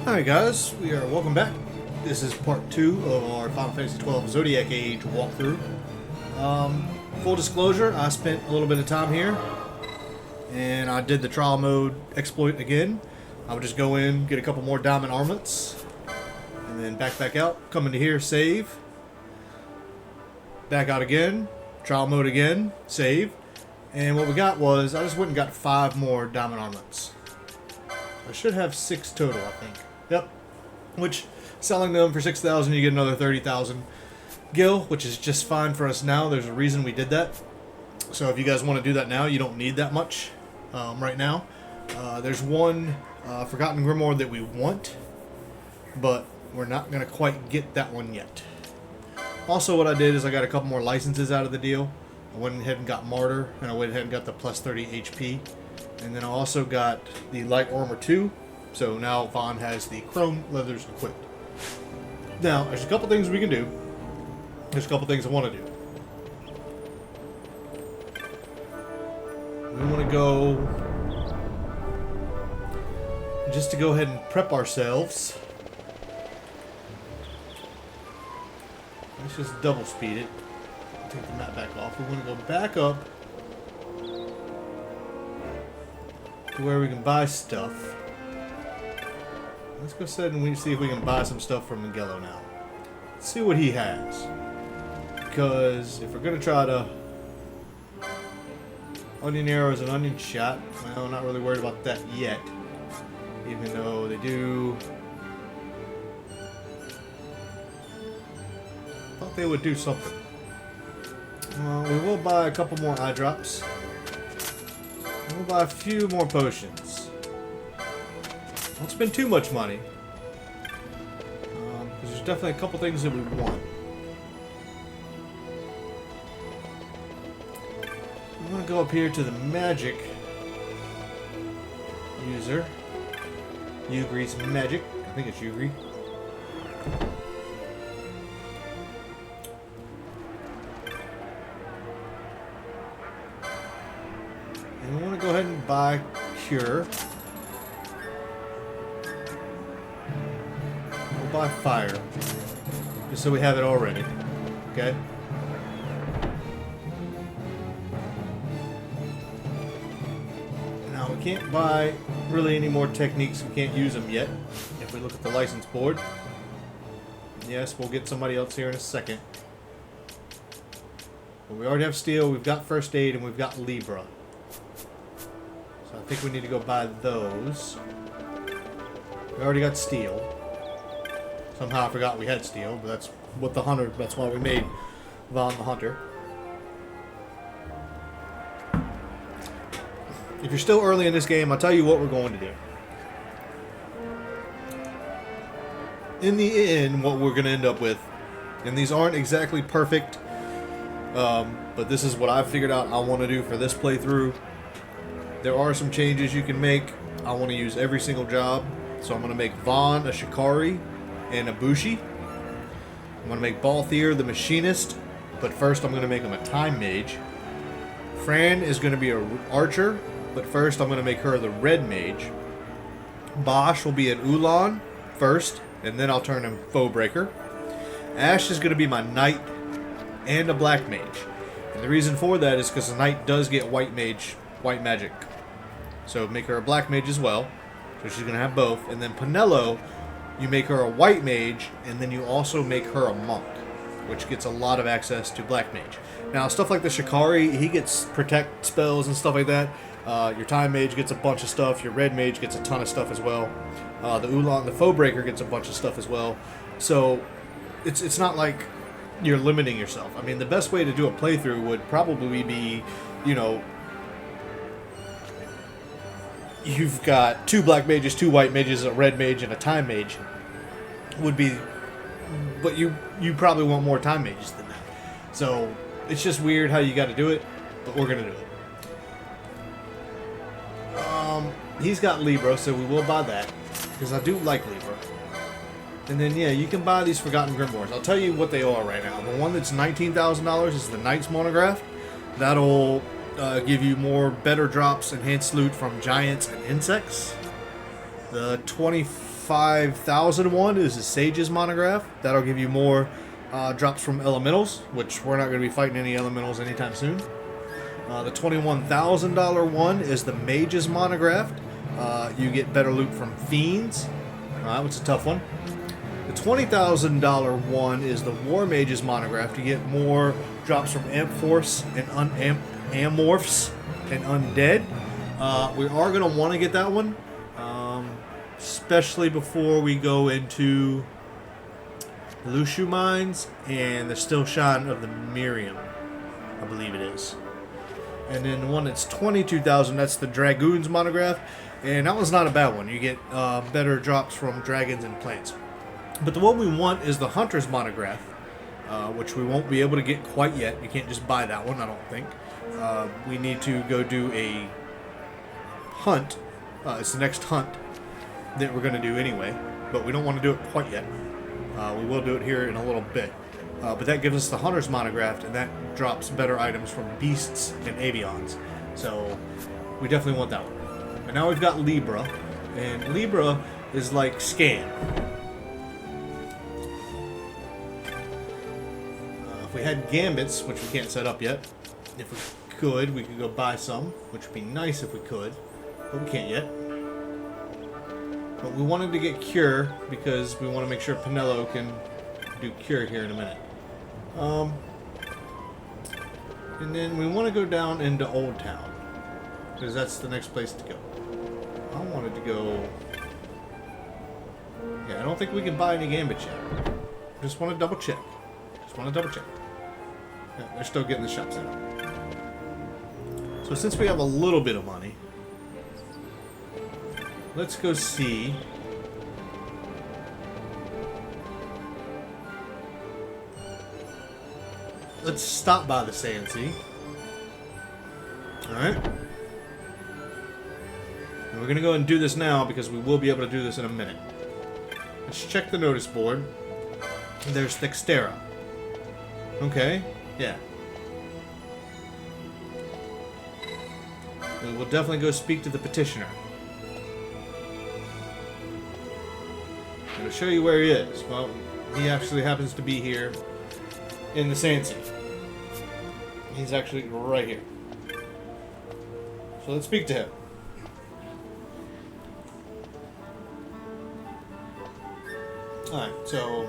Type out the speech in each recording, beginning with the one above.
Alright guys, welcome back. This is part 2 of our Final Fantasy XII Zodiac Age walkthrough. Full disclosure, I spent a little bit of time here and I did the trial mode exploit again. I would just go in, get a couple more diamond armlets, and then back out, come into here, save, back out again, trial mode again, save, and what we got was, I just went and got 5 more diamond armlets. I should have 6 total, I think. Yep. Which, selling them for 6,000, you get another 30,000 gil, which is just fine for us now. There's a reason we did that. So if you guys want to do that now, you don't need that much right now. There's one Forgotten Grimoire that we want, but we're not going to quite get that one yet. Also, what I did is I got a couple more licenses out of the deal. I went ahead and got Martyr, and I went ahead and got the plus 30 HP. And then I also got the Light Armor 2. So now Vaughn has the Chrome Leathers equipped. Now, there's a couple things we can do. There's a couple things I want to do. We want to go... just to go ahead and prep ourselves. Let's just double speed it. Take the map back off. We want to go back up to where we can buy stuff. Let's go ahead and see if we can buy some stuff from Miguelo now. Let's see what he has. Because if we're going to try to... onion arrows and onion shot, well, I'm not really worried about that yet. Even though they do... I thought they would do something. We will buy a couple more eye drops. We'll buy a few more potions. Don't spend too much money. Because there's definitely a couple things that we want. We want to go up here to the magic user. Ugri's magic. I think it's Ugri. And we want to go ahead and buy Cure. We'll buy Fire. Just so we have it already. Okay? Now we can't buy really any more techniques. We can't use them yet. If we look at the license board. Yes, we'll get somebody else here in a second. But we already have Steel, we've got First Aid, and we've got Libra. So I think we need to go buy those. We already got Steel. Somehow I forgot we had Steel, but that's what the hunter, that's why we made Vaughn the Hunter. If you're still early in this game, I'll tell you what we're going to do. In the end, what we're going to end up with, and these aren't exactly perfect, but this is what I've figured out I want to do for this playthrough. There are some changes you can make. I want to use every single job, so I'm going to make Vaughn a Shikari and a Bushi. I'm going to make Balthier the Machinist, but first I'm going to make him a Time Mage. Fran is going to be an Archer, but first I'm going to make her the Red Mage. Bosch will be an Ulan first, and then I'll turn him Foe Breaker. Ash is going to be my Knight and a Black Mage. And the reason for that is because the Knight does get White Magic. So make her a Black Mage as well. So she's going to have both. And then Pinello, you make her a White Mage, and then you also make her a Monk, which gets a lot of access to Black Mage. Now, stuff like the Shikari, he gets Protect spells and stuff like that. Your Time Mage gets a bunch of stuff. Your Red Mage gets a ton of stuff as well. The Ulan, the Foe Breaker, gets a bunch of stuff as well. So, it's not like you're limiting yourself. I mean, the best way to do a playthrough would probably be, you know, you've got 2 Black Mages, 2 White Mages, a Red Mage, and a Time Mage. Would be... but you probably want more Time Mages than that. So, it's just weird how you got to do it, but we're going to do it. He's got Libra, so we will buy that, because I do like Libra. And then, yeah, you can buy these Forgotten Grimoires. I'll tell you what they are right now. The one that's $19,000 is the Knight's Monograph. That'll give you better drops, enhanced loot from giants and insects. The 25,000 one is a Sage's monograph. That'll give you more drops from elementals, which we're not going to be fighting any elementals anytime soon. The $21,000 one is the Mage's monograph. You get better loot from fiends. It's a tough one. The $20,000 one is the War Mage's monograph. You get more drops from Amp Force and Amorphs and Undead. We are going to want to get that one, especially before we go into the Lushu Mines and the Still Shine of the Miriam, I believe it is. And then the one that's 22,000, that's the Dragoon's monograph, and that one's not a bad one. You get better drops from dragons and plants. But the one we want is the Hunter's monograph, which we won't be able to get quite yet. You can't just buy that one, I don't think. We need to go do a hunt. It's the next hunt that we're going to do anyway, but we don't want to do it quite yet. We will do it here in a little bit. But that gives us the Hunter's monograph, and that drops better items from beasts and avions. So we definitely want that one. And now we've got Libra, and Libra is like Scan. If we had Gambits, which we can't set up yet, if we could go buy some, which would be nice if we could, but we can't yet. But we wanted to get Cure because we want to make sure Pinello can do Cure here in a minute. And then we want to go down into Old Town because that's the next place to go. I wanted to go... Yeah, I don't think we can buy any Gambits yet. Just want to double check. Yeah, they're still getting the shops set up. So since we have a little bit of money, let's go see. Let's stop by the Sand Sea. Alright. And we're going to go and do this now because we will be able to do this in a minute. Let's check the notice board. There's Thixtera. Okay. Yeah. We will definitely go speak to the petitioner. I'm going to show you where he is. Well, he actually happens to be here in the Sand Sea. He's actually right here. So let's speak to him. Alright, so...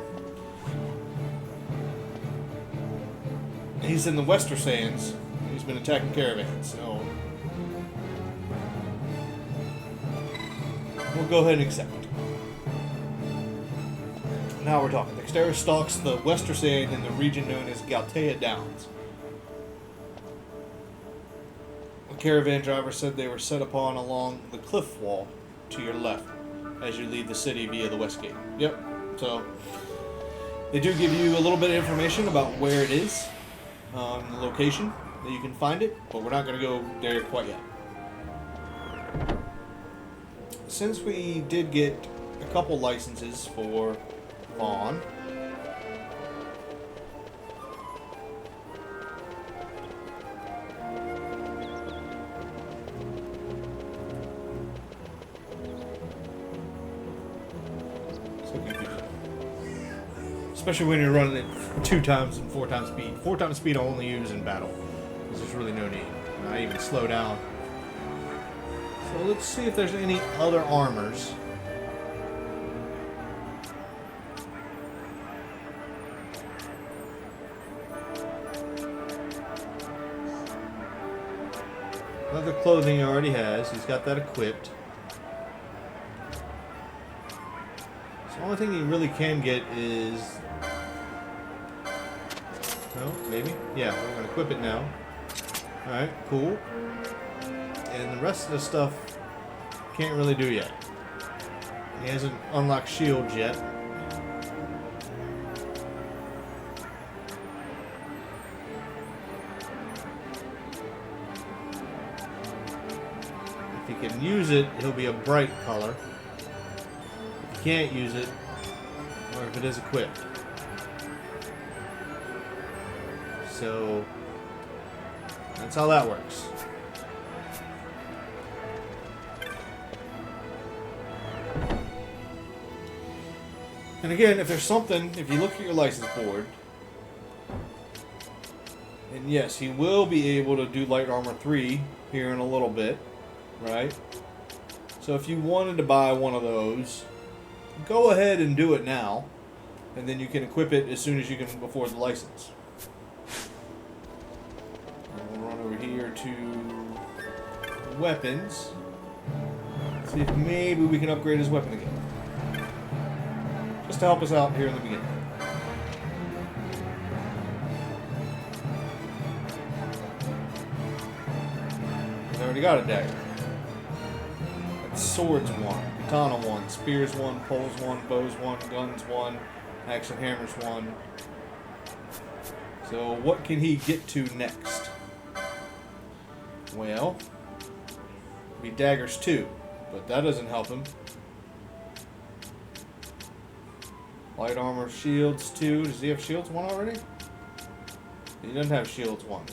he's in the Western Sands. He's been attacking caravans, so... we'll go ahead and accept. Now we're talking. Thixtera stalks the Western Sand in the region known as Galtea Downs. A caravan driver said they were set upon along the cliff wall to your left as you leave the city via the west gate. Yep, so they do give you a little bit of information about where it is, the location that you can find it, but we're not going to go there quite yet. Since we did get a couple licenses for Vaughn, so confusing. Especially when you're running it 2 times and 4 times speed. 4 times speed I'll only use in battle, because there's really no need. Not even slow down. So let's see if there's any other armors. Other clothing he already has. He's got that equipped. So the only thing he really can get is... no, maybe? Yeah, we're going to equip it now. Alright, cool. And the rest of the stuff can't really do yet. He hasn't unlocked shields yet. If he can use it, he'll be a bright color. If he can't use it, or if it is equipped. So that's how that works. And again, if there's something, if you look at your license board, and yes, he will be able to do light armor 3 here in a little bit, right? So if you wanted to buy one of those, go ahead and do it now, and then you can equip it as soon as you can afford the license. And we'll run over here to weapons. See if maybe we can upgrade his weapon again. Just to help us out here in the beginning. He's already got a dagger. That's swords 1, katana 1, spears 1, poles 1, bows 1, guns 1, action hammers 1. So what can he get to next? Well, be daggers 2, but that doesn't help him. Light armor, shields 2. Does he have shields 1 already? He doesn't have shields 1.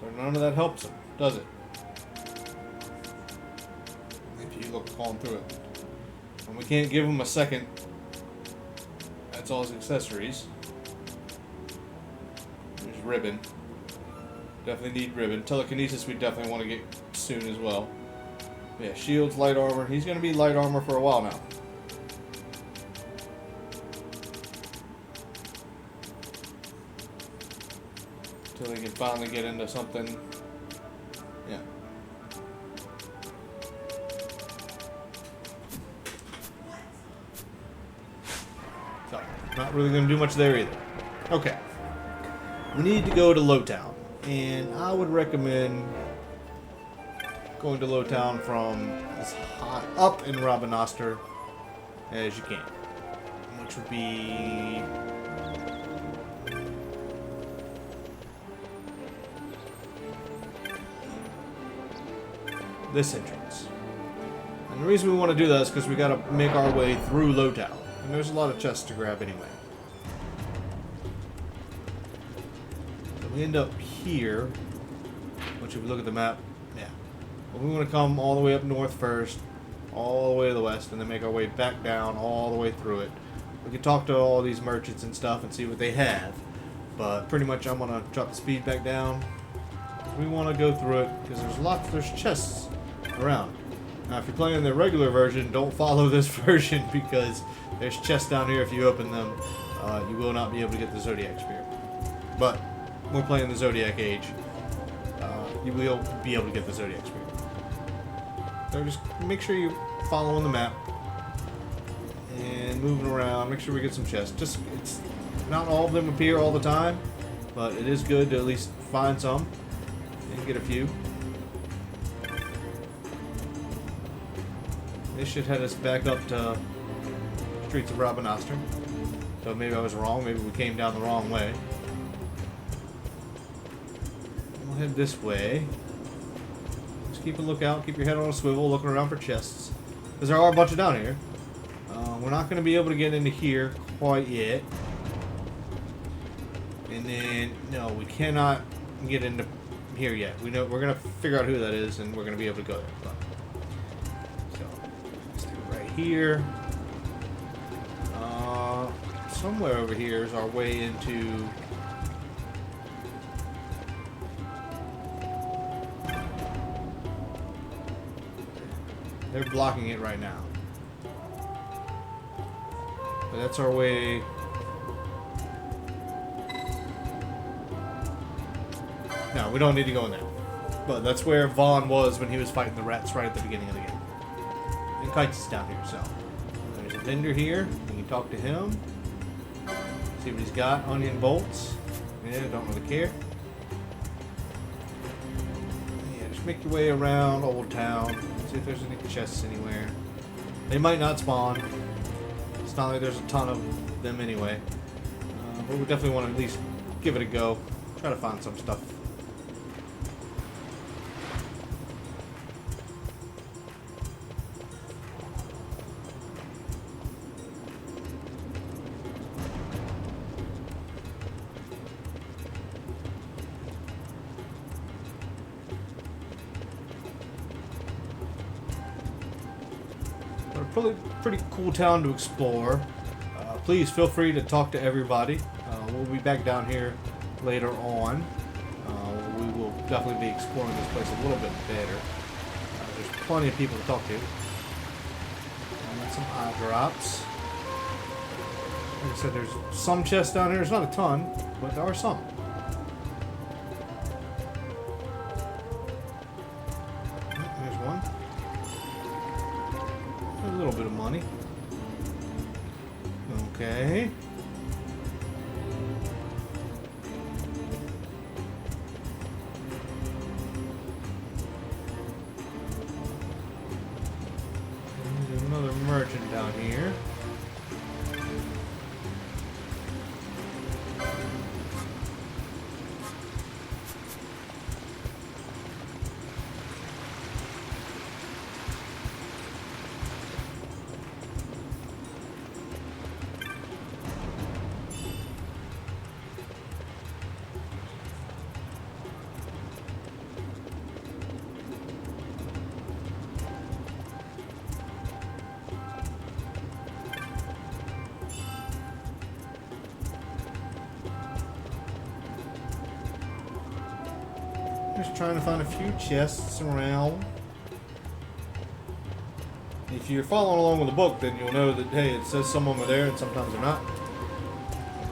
So none of that helps him, does it? If you look on through it. And we can't give him a second. That's all his accessories. There's ribbon. Definitely need ribbon. Telekinesis we definitely want to get soon as well. Yeah, shields, light armor. He's going to be light armor for a while now. Until he can finally get into something. Yeah. So, not really going to do much there either. Okay. We need to go to Lowtown. And I would recommend going to Lowtown from as high up in Rabanastre as you can. Which would be this entrance. And the reason we want to do that is because we got to make our way through Lowtown. And there's a lot of chests to grab anyway. So we end up here. Once you look at the map, yeah. But we want to come all the way up north first, all the way to the west, and then make our way back down all the way through it. We can talk to all these merchants and stuff and see what they have. But pretty much I'm going to drop the speed back down. We want to go through it because there's chests around. Now if you're playing the regular version, don't follow this version because there's chests down here. If you open them, you will not be able to get the Zodiac Spear. But we're playing the Zodiac Age. You will be able to get the Zodiac Spear. So just make sure you're following the map and moving around. Make sure we get some chests. Just it's not all of them appear all the time, but it is good to at least find some and get a few. This should head us back up to Streets of Rabanastre. So maybe I was wrong. Maybe we came down the wrong way. We'll head this way. Just keep a lookout. Keep your head on a swivel, looking around for chests. Because there are a bunch of down here. We're not going to be able to get into here quite yet. And then, no, we cannot get into here yet. We know we're going to figure out who that is, and we're going to be able to go there. But, so, let's do it right here. Somewhere over here is our way into... They're blocking it right now. But that's our way... No, we don't need to go in there. But that's where Vaughn was when he was fighting the rats right at the beginning of the game. And Kites is down here, so... There's a vendor here. We can talk to him. See what he's got. Onion bolts. Yeah, don't really care. Yeah, just make your way around Old Town. See if there's any chests anywhere. They might not spawn. It's not like there's a ton of them anyway. But we definitely want to at least give it a go. Try to find some stuff. pretty cool town to explore. Please feel free to talk to everybody. We'll be back down here later on. We will definitely be exploring this place a little bit better. There's plenty of people to talk to. Got some eye drops. Like I said, there's some chests down here. There's not a ton, but there are some. There's one. A little bit of money. Okay. There's another merchant down here. Just trying to find a few chests around. If you're following along with the book, then you'll know that, hey, it says some of them are there and sometimes they're not.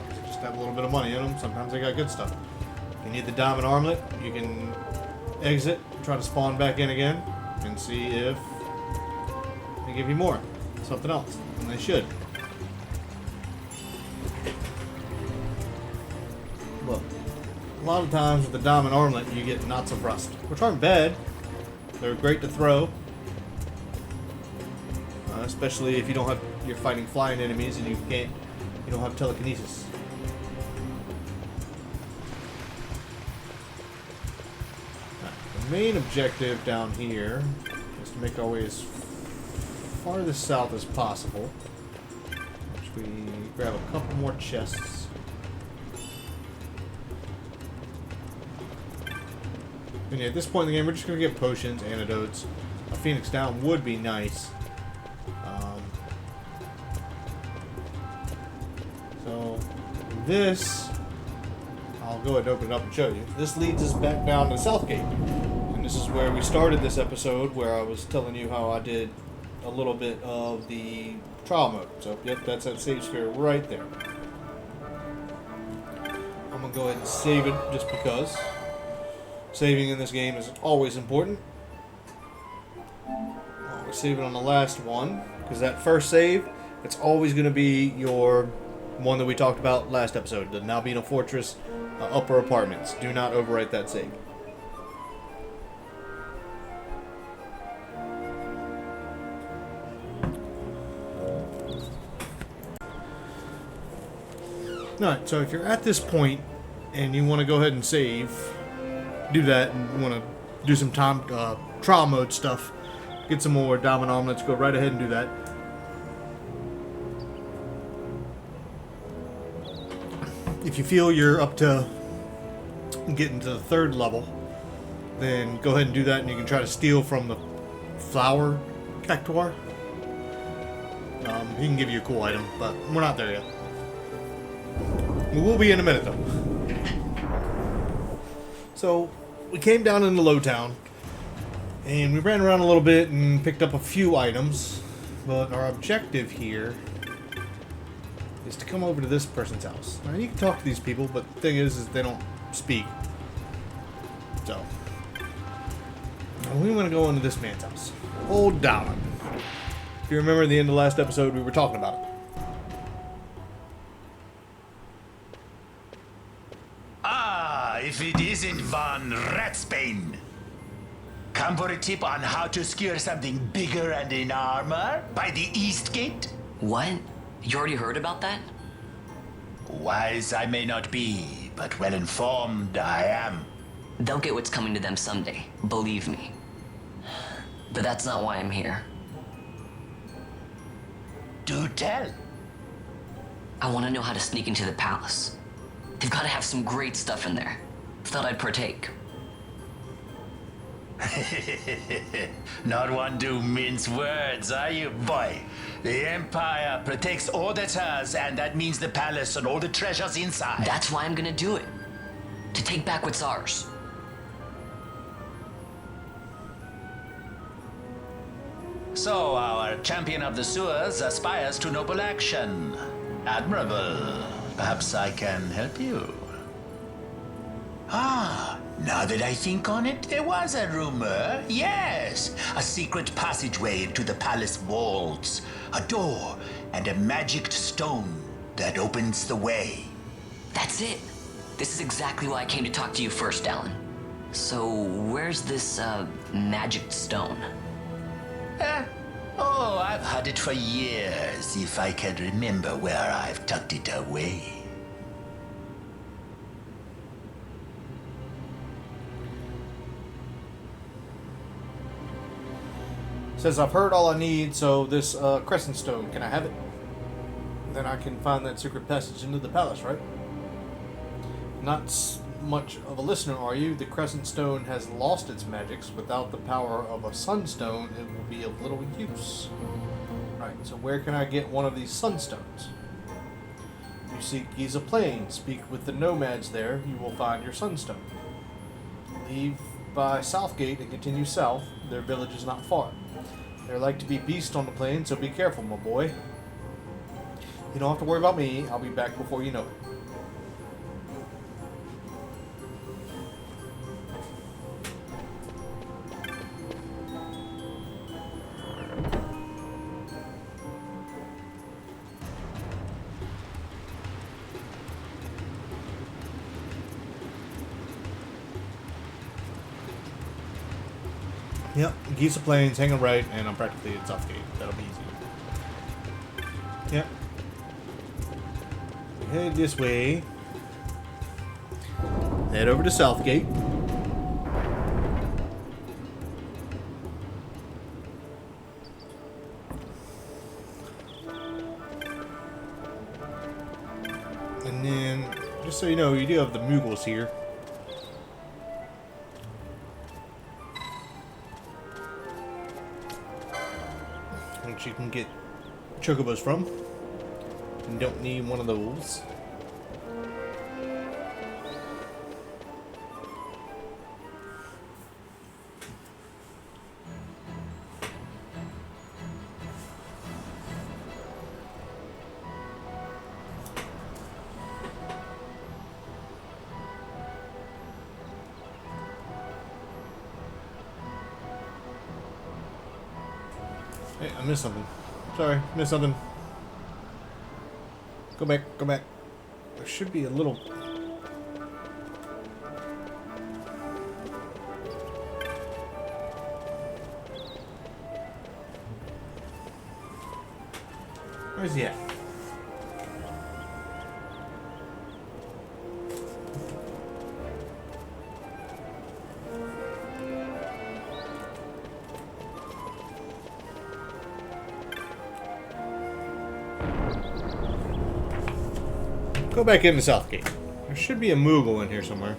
They just have a little bit of money in them. Sometimes they got good stuff. If you need the diamond armlet, you can exit, try to spawn back in again, and see if they give you more. Something else. And they should. Look. A lot of times with the diamond armlet you get knots of rust, which aren't bad. They're great to throw, especially if you're fighting flying enemies and you don't have telekinesis. The main objective down here is to make our way as far to the south as possible. Which we grab a couple more chests. And yeah, at this point in the game, we're just going to get potions, antidotes. A Phoenix down would be nice. So, this, I'll go ahead and open it up and show you. This leads us back down to the South Gate. And this is where we started this episode, where I was telling you how I did a little bit of the trial mode. So, yep, that's that save sphere right there. I'm going to go ahead and save it just because. Saving in this game is always important. Always save it on the last one, because that first save, it's always going to be your one that we talked about last episode, the Nalbina Fortress upper apartments. Do not overwrite that save. Alright, so if you're at this point and you want to go ahead and save, do that, and you want to do some trial mode stuff, get some more diamond armlets, go right ahead and do that. If you feel you're up to getting to the 3rd level, then go ahead and do that, and you can try to steal from the flower cactuar. He can give you a cool item, but we're not there yet. We will be in a minute, though. So, we came down into Lowtown, and we ran around a little bit and picked up a few items, but our objective here is to come over to this person's house. Now, you can talk to these people, but the thing is they don't speak. So, we want to go into this man's house. Old Don. If you remember at the end of the last episode, we were talking about it. If it isn't Von Ratsbane. Come for a tip on how to secure something bigger and in armor by the East Gate? What? You already heard about that? Wise I may not be, but well informed I am. They'll get what's coming to them someday, believe me. But that's not why I'm here. Do tell. I want to know how to sneak into the palace. They've got to have some great stuff in there. Thought I'd partake. Not one to mince words, are you, boy? The Empire protects all that's hers, and that means the palace and all the treasures inside. That's why I'm gonna do it. To take back what's ours. So, our champion of the sewers aspires to noble action. Admirable. Perhaps I can help you. Ah, now that I think on it, there was a rumor. Yes, a secret passageway into the palace vaults. A door and a magic stone that opens the way. That's it. This is exactly why I came to talk to you first, Alan. So, where's this, magic stone? Oh, I've had it for years, if I can remember where I've tucked it away. Says I've heard all I need, so this crescent stone, can I have it? Then I can find that secret passage into the palace, right? Not much of a listener, are you? The crescent stone has lost its magics. Without the power of a sunstone, it will be of little use. Right, so where can I get one of these sunstones? You seek Giza Plain. Speak with the nomads there. You will find your sunstone. Leave by Southgate and continue south. Their village is not far. There like to be beasts on the plain, so be careful, my boy. You don't have to worry about me. I'll be back before you know it. Yep, Giza Plains, hang a right, and I'm practically at Southgate. That'll be easy. Yep. Head this way. Head over to Southgate. And then, just so you know, you do have the Moogles here. Which you can get chocobos from. You don't need one of those. Hey, I missed something. Sorry, missed something. Go back, go back. There should be a little... Where's he at? Go back into Southgate. There should be a Moogle in here somewhere.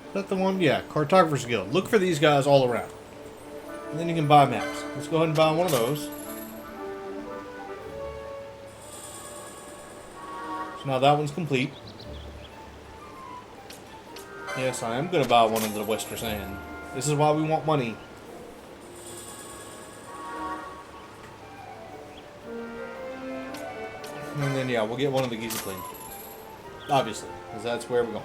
Is that the one? Yeah, Cartographer's Guild. Look for these guys all around. And then you can buy maps. Let's go ahead and buy one of those. Now that one's complete. Yes, I am going to buy one of the Western Sand. This is why we want money. And then, yeah, we'll get one of the Giza Plain. Obviously, because that's where we're going.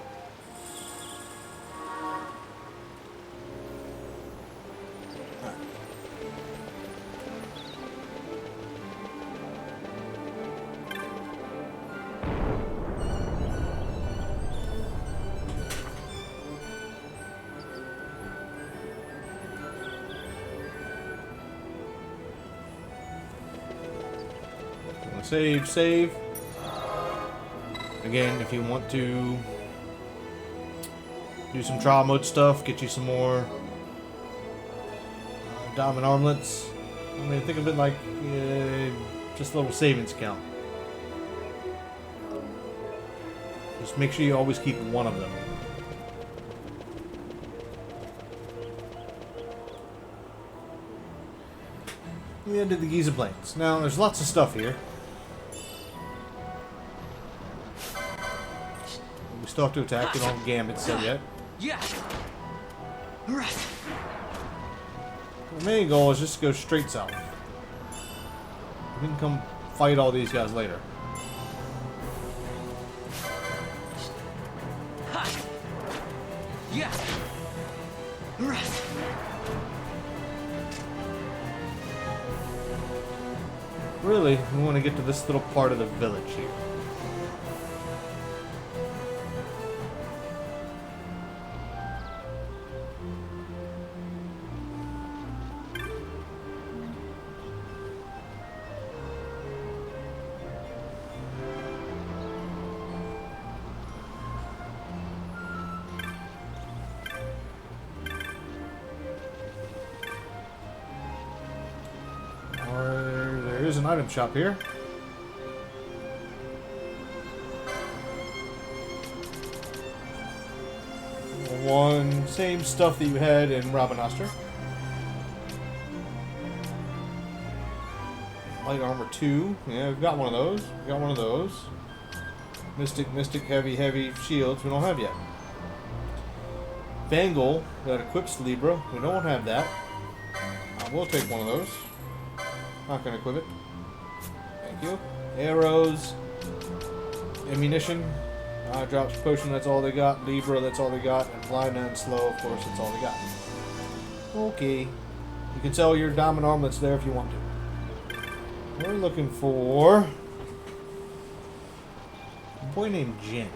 Save. Again, if you want to Do some trial mode stuff. Get you some more diamond armlets. I mean, think of it like just a little savings account. Just make sure you always keep one of them. We ended the Giza Plains. Now, there's lots of stuff here. We still have to attack. We don't have gambits set yet. Yeah. The main goal is just to go straight south. We can come fight all these guys later. Yeah. Really, we want to get to this little part of the village here. There is an item shop here. Same stuff that you had in Robin Oster. Light armor 2. Yeah, we've got one of those. We've got one of those. Mystic, heavy shields. We don't have yet. Bangle that equips Libra. We don't have that. We'll take one of those. Not gonna equip it. Thank you. Arrows. Ammunition. Drops potion, that's all they got. Libra, that's all they got. And blind and slow, of course, that's all they got. Okay. You can sell your diamond armlets there if you want to. We're looking for a boy named Jin.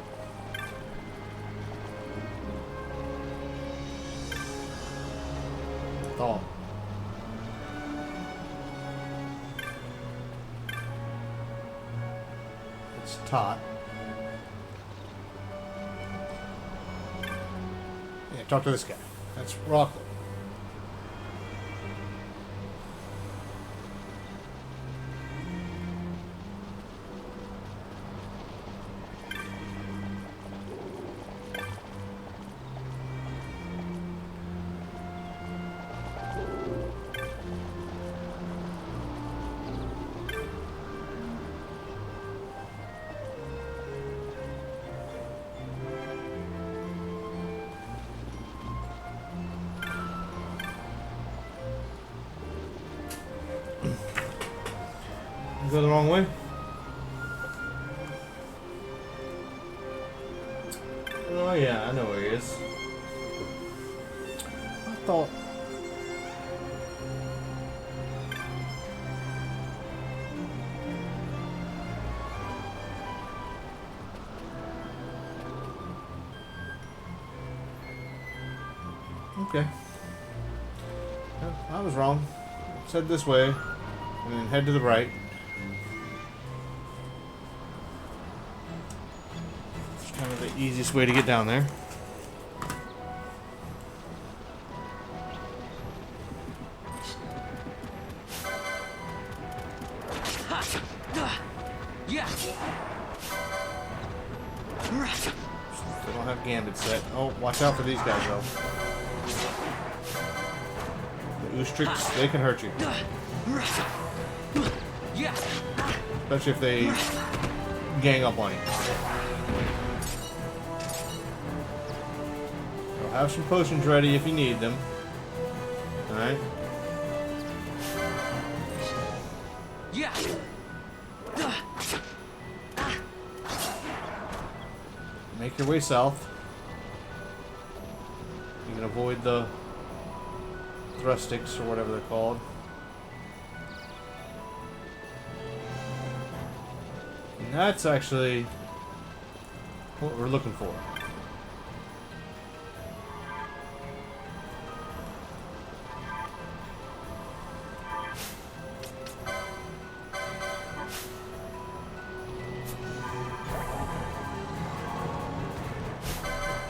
Oh. It's Tot. Yeah, talk to this guy. That's Rockland. Go the wrong way? Oh yeah, I know where he is. I thought... Okay. I was wrong. I said this way, and then head to the right. Kind of the easiest way to get down there. Yeah. They don't have gambit set. Oh, watch out for these guys though. The Oostrix, they can hurt you. Especially if they gang up on you. Have some potions ready if you need them. Alright. Yeah. Make your way south. You can avoid the thrustics or whatever they're called. And that's actually what we're looking for.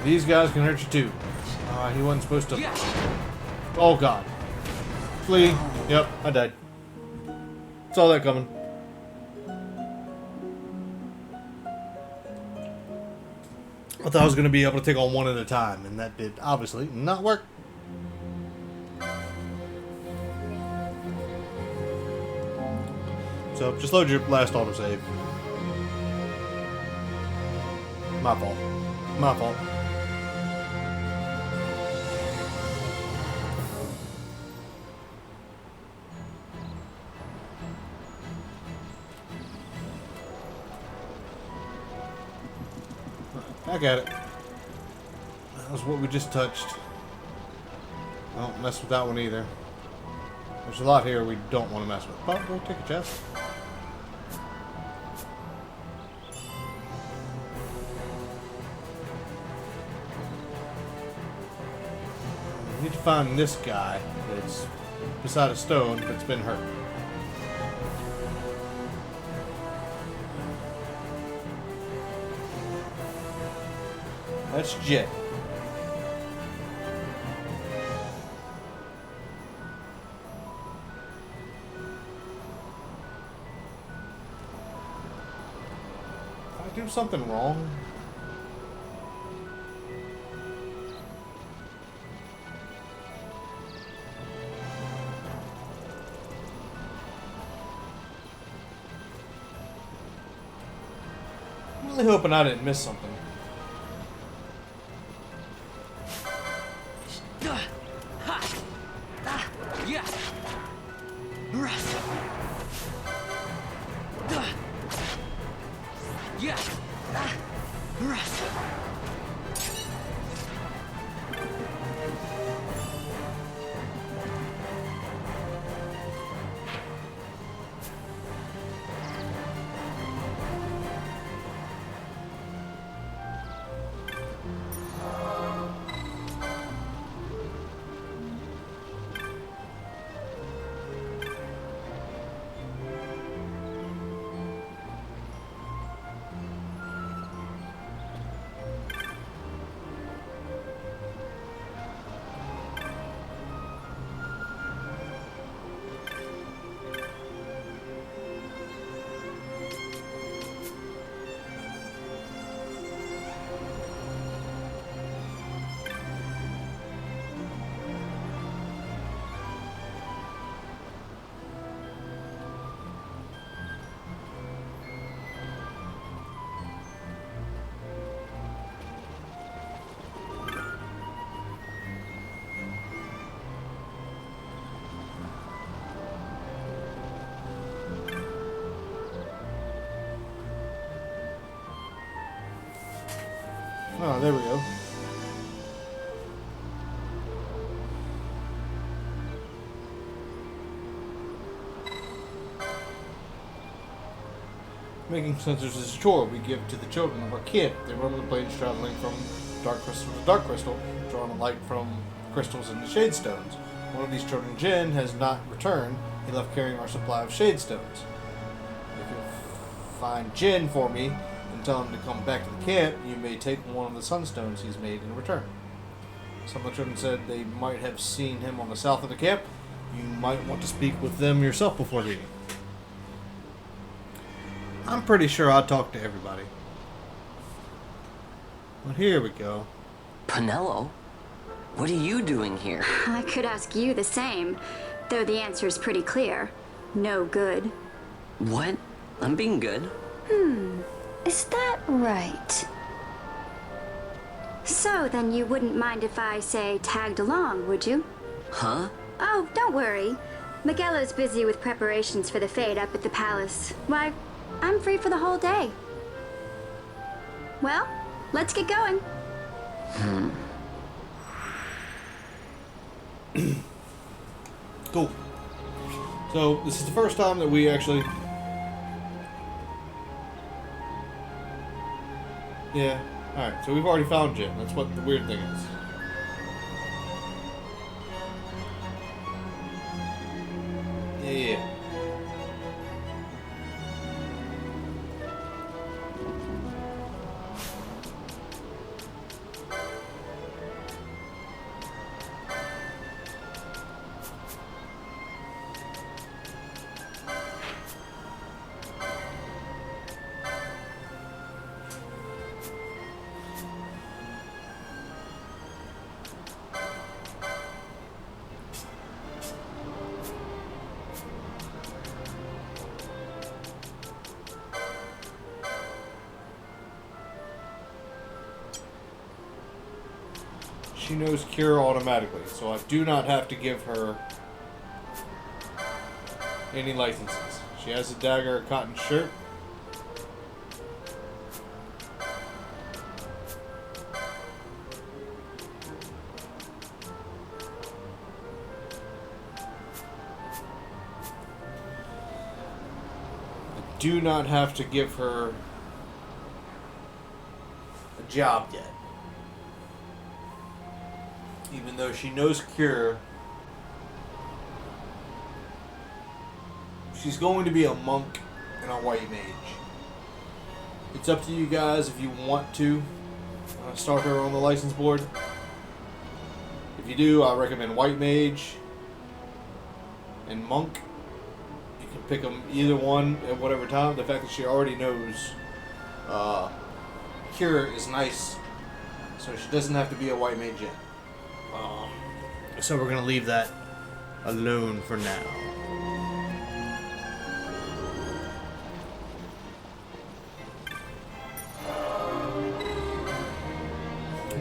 These guys can hurt you too. He wasn't supposed to. Oh god. Flee. Yep, I died. Saw that coming. I thought I was going to be able to take on one at a time, and that did obviously not work. So, just load your last autosave. My fault. My fault. Back at it. That was what we just touched. Don't mess with that one either. There's a lot here we don't want to mess with. But we'll take a chest. We need to find this guy that's beside a stone that's been hurt. That's Jet. Did I do something wrong? I'm really hoping I didn't miss something. Oh, there we go. Making sensors is a chore we give to the children of our kid. They run the planes traveling from dark crystal to dark crystal, drawing a light from crystals into shade stones. One of these children, Jin, has not returned. He left carrying our supply of shade stones. If you find Jin for me and tell him to come back to the camp, you may take one of the sunstones he's made in return. Some of the children said they might have seen him on the south of the camp. You might want to speak with them yourself before leaving. I'm pretty sure I talked to everybody. Well, here we go. Pinello? What are you doing here? I could ask you the same, though the answer is pretty clear. No good. What? I'm being good. Is that right? So, then you wouldn't mind if I, say, tagged along, would you? Huh? Oh, don't worry. Miguelo's busy with preparations for the fete up at the palace. Why, I'm free for the whole day. Well, let's get going. Cool. So, this is the first time that we actually... Yeah. Alright, so we've already found Jin. That's what the weird thing is. Yeah. She knows cure automatically, so I do not have to give her any licenses. She has a dagger, a cotton shirt. I do not have to give her a job yet. Even though she knows cure, she's going to be a monk and a white mage. It's up to you guys if you want to start her on the license board. If you do, I recommend white mage and monk. You can pick them either one at whatever time. The fact that she already knows cure is nice, so she doesn't have to be a white mage yet. So we're going to leave that alone for now.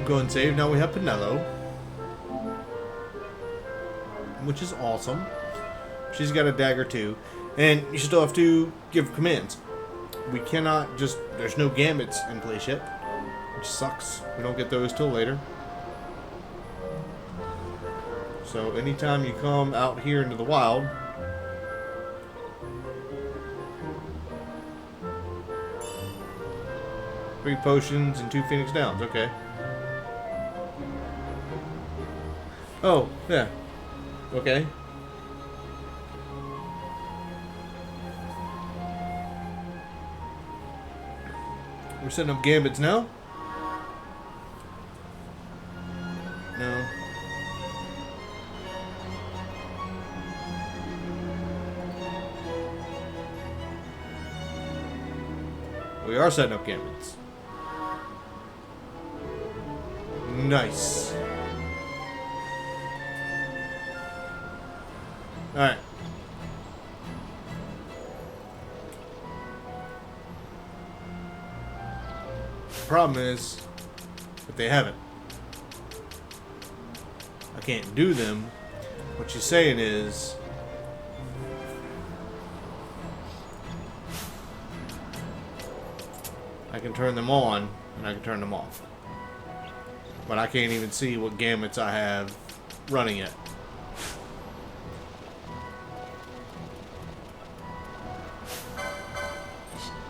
Go and save. Now we have Pinello, which is awesome. She's got a dagger too. And you still have to give commands. We cannot just... There's no gambits in place yet, which sucks. We don't get those till later. So anytime you come out here into the wild, three potions and 2 Phoenix Downs. Okay. Oh, yeah. Okay. We're setting up gambits now? No. We are setting up gambits. Nice. Alright. The problem is that they haven't. I can't do them. What she's saying is I can turn them on and I can turn them off. But I can't even see what gambits I have running yet.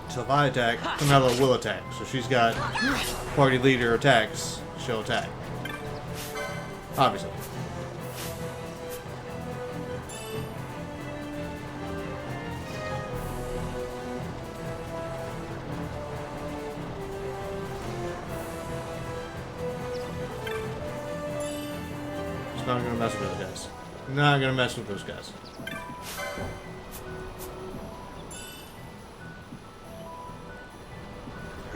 So if I attack, Canelo will attack. So she's got party leader attacks, she'll attack. Obviously. She's not gonna mess with those guys. Not gonna mess with those guys.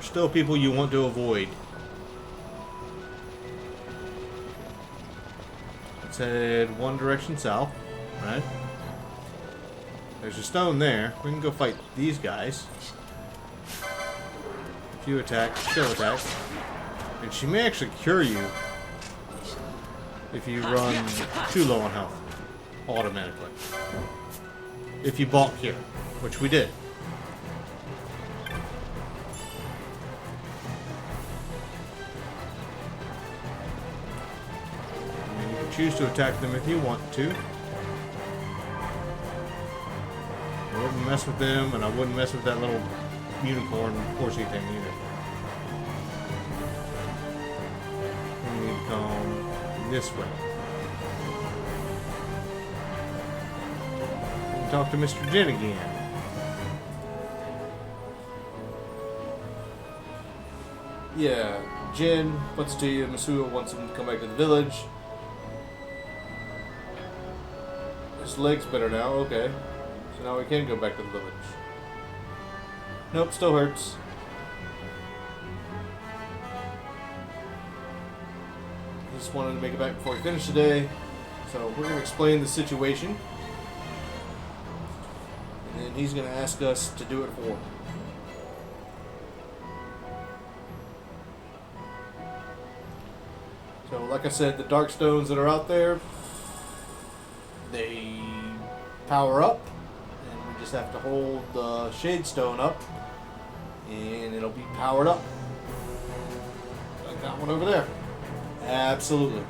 Still people you want to avoid. Let's head one direction south, right? There's a stone there. We can go fight these guys. If you attack, she'll attack. And she may actually cure you if you run too low on health automatically. If you balk here, which we did. Choose to attack them if you want to. I wouldn't mess with them, and I wouldn't mess with that little unicorn horsey thing either. We need to come this way. Talk to Mr. Jin again. Yeah, Jin, what's to you? Masuo wants him to come back to the village. His leg's better now, okay. So now we can go back to the village. Nope, still hurts. Just wanted to make it back before we finish today. So we're going to explain the situation. And then he's going to ask us to do it for him. So like I said, the dark stones that are out there, they power up, and we just have to hold the shade stone up, and it'll be powered up. Like that one over there. Absolutely.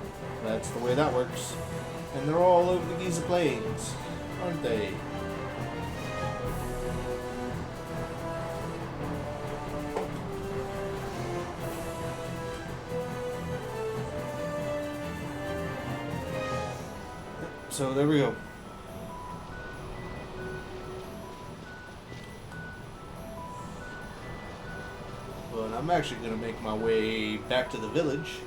That's the way that works. And they're all over the Giza Plains, aren't they? So there we go. But I'm actually going to make my way back to the village.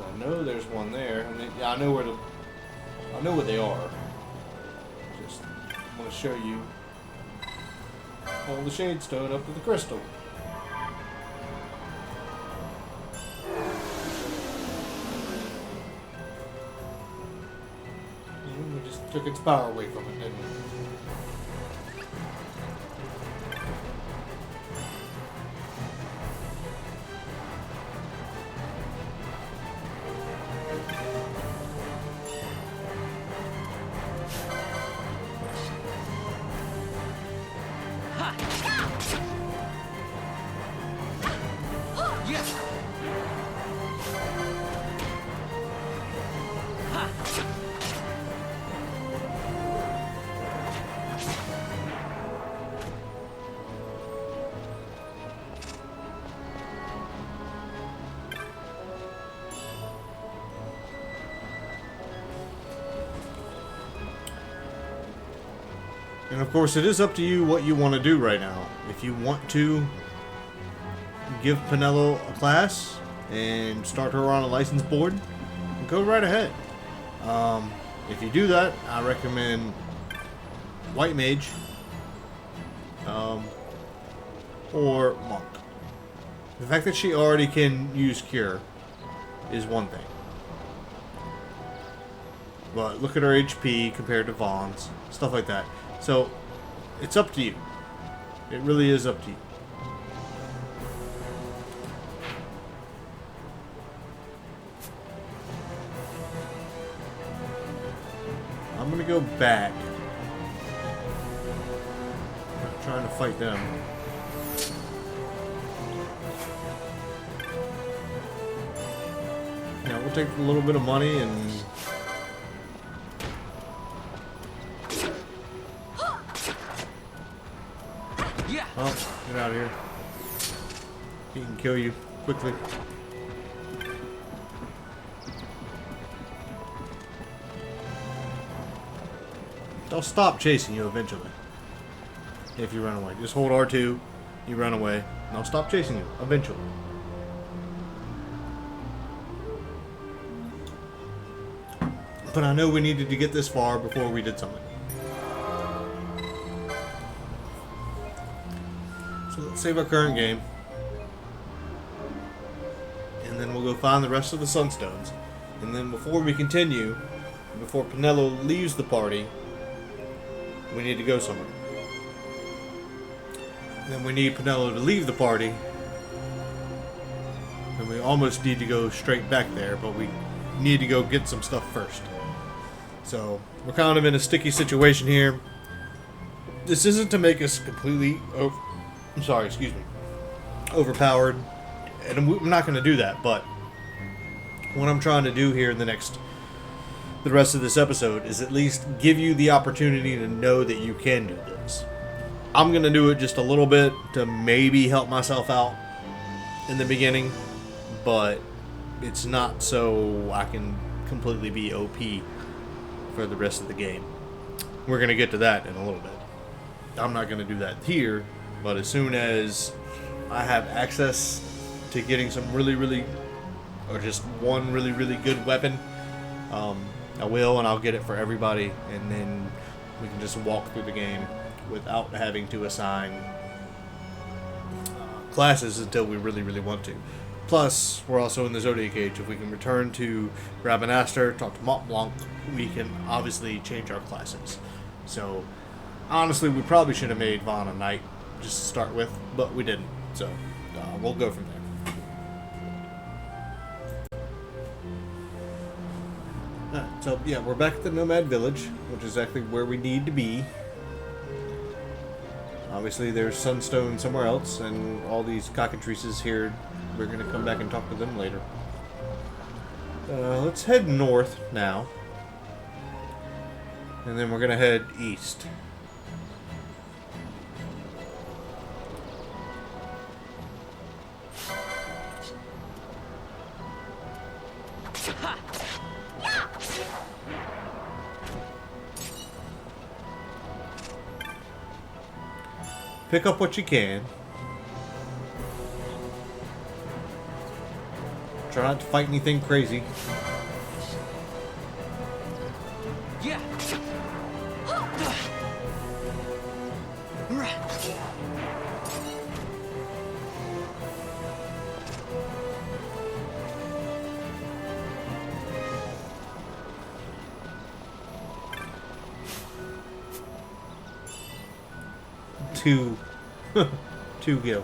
I know there's one there. I know what they are. Just want to show you. Hold the shade stone up to the crystal. And we just took its power away from it, didn't we? And of course, it is up to you what you want to do right now. If you want to give Penelo a class and start her on a license board, go right ahead. If you do that, I recommend White Mage or Monk. The fact that she already can use Cure is one thing. But look at her HP compared to Vaughn's, stuff like that. So, it's up to you. It really is up to you. I'm gonna go back. I'm not trying to fight them. Yeah, we'll take a little bit of money and... Oh, get out of here. He can kill you quickly. They'll stop chasing you eventually. If you run away. Just hold R2, you run away, and they'll stop chasing you eventually. But I know we needed to get this far before we did something. So let's save our current game. And then we'll go find the rest of the Sunstones. And then before we continue, before Penelo leaves the party, we need to go somewhere. Then we need Penelo to leave the party. And we almost need to go straight back there, but we need to go get some stuff first. So we're kind of in a sticky situation here. This isn't to make us completely overpowered, and I'm not going to do that, but what I'm trying to do here in the rest of this episode is at least give you the opportunity to know that you can do this. I'm going to do it just a little bit to maybe help myself out in the beginning, but it's not so I can completely be OP for the rest of the game. We're going to get to that in a little bit. I'm not going to do that here, but as soon as I have access to getting some or just one really good weapon, I will, and I'll get it for everybody, and then we can just walk through the game without having to assign classes until we really want to. Plus, we're also in the Zodiac Age. If we can return to Rabanastre, talk to Mont Blanc, we can obviously change our classes. So, honestly, we probably should have made Vaughn a knight just to start with, but we didn't. So, we'll go from there. So yeah, we're back at the Nomad Village, which is exactly where we need to be. Obviously, there's Sunstone somewhere else, and all these cockatrices here. We're gonna come back and talk to them later. Let's head north now, and then we're gonna head east. Pick up what you can. Try not to fight anything crazy. Yeah. Two gil.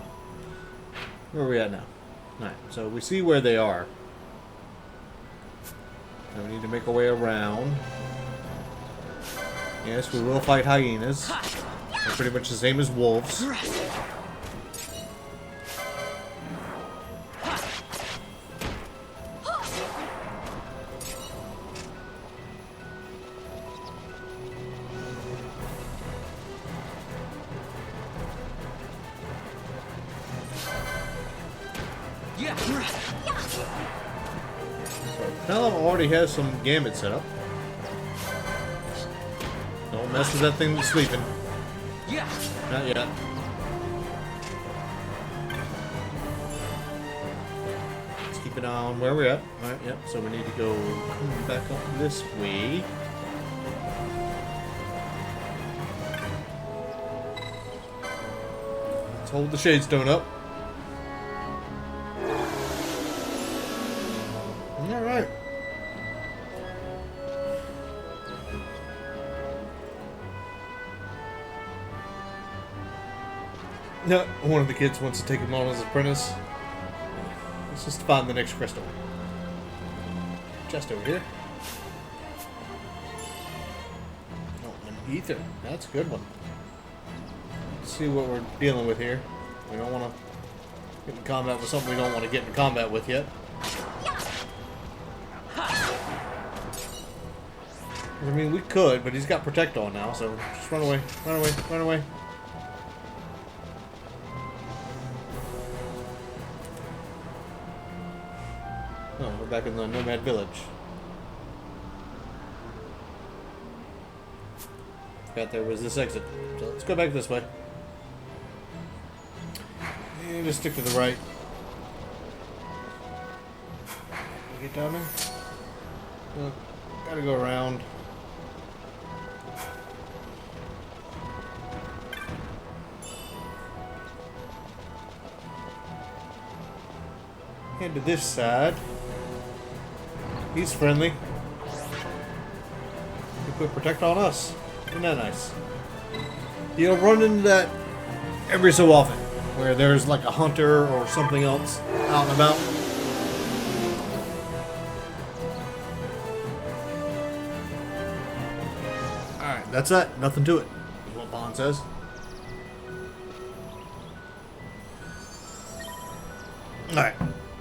Where are we at now? Alright, so we see where they are. So we need to make our way around. Yes, we will fight hyenas. They're pretty much the same as wolves. Pelham already has some gambit set up. Don't mess with that thing that's sleeping. Not yet. Let's keep an eye on where we're at. Alright, yep, so we need to go come back up this way. Let's hold the shade stone up. Alright. No, one of the kids wants to take him on as an apprentice. Let's just find the next crystal. Chest over here. Oh, an ether. That's a good one. Let's see what we're dealing with here. We don't want to get in combat with something we don't want to get in combat with yet. I mean, we could, but he's got protect on now, so just run away, run away, run away. Oh, we're back in the Nomad Village. Forgot there was this exit. So let's go back this way. And just stick to the right. Get down there? Well, gotta go around. Head to this side. He's friendly. He put protect on us. Isn't that nice? You'll run into that every so often, where there's like a hunter or something else out and about. Alright, that's that. Nothing to it, is what Bond says. Alright.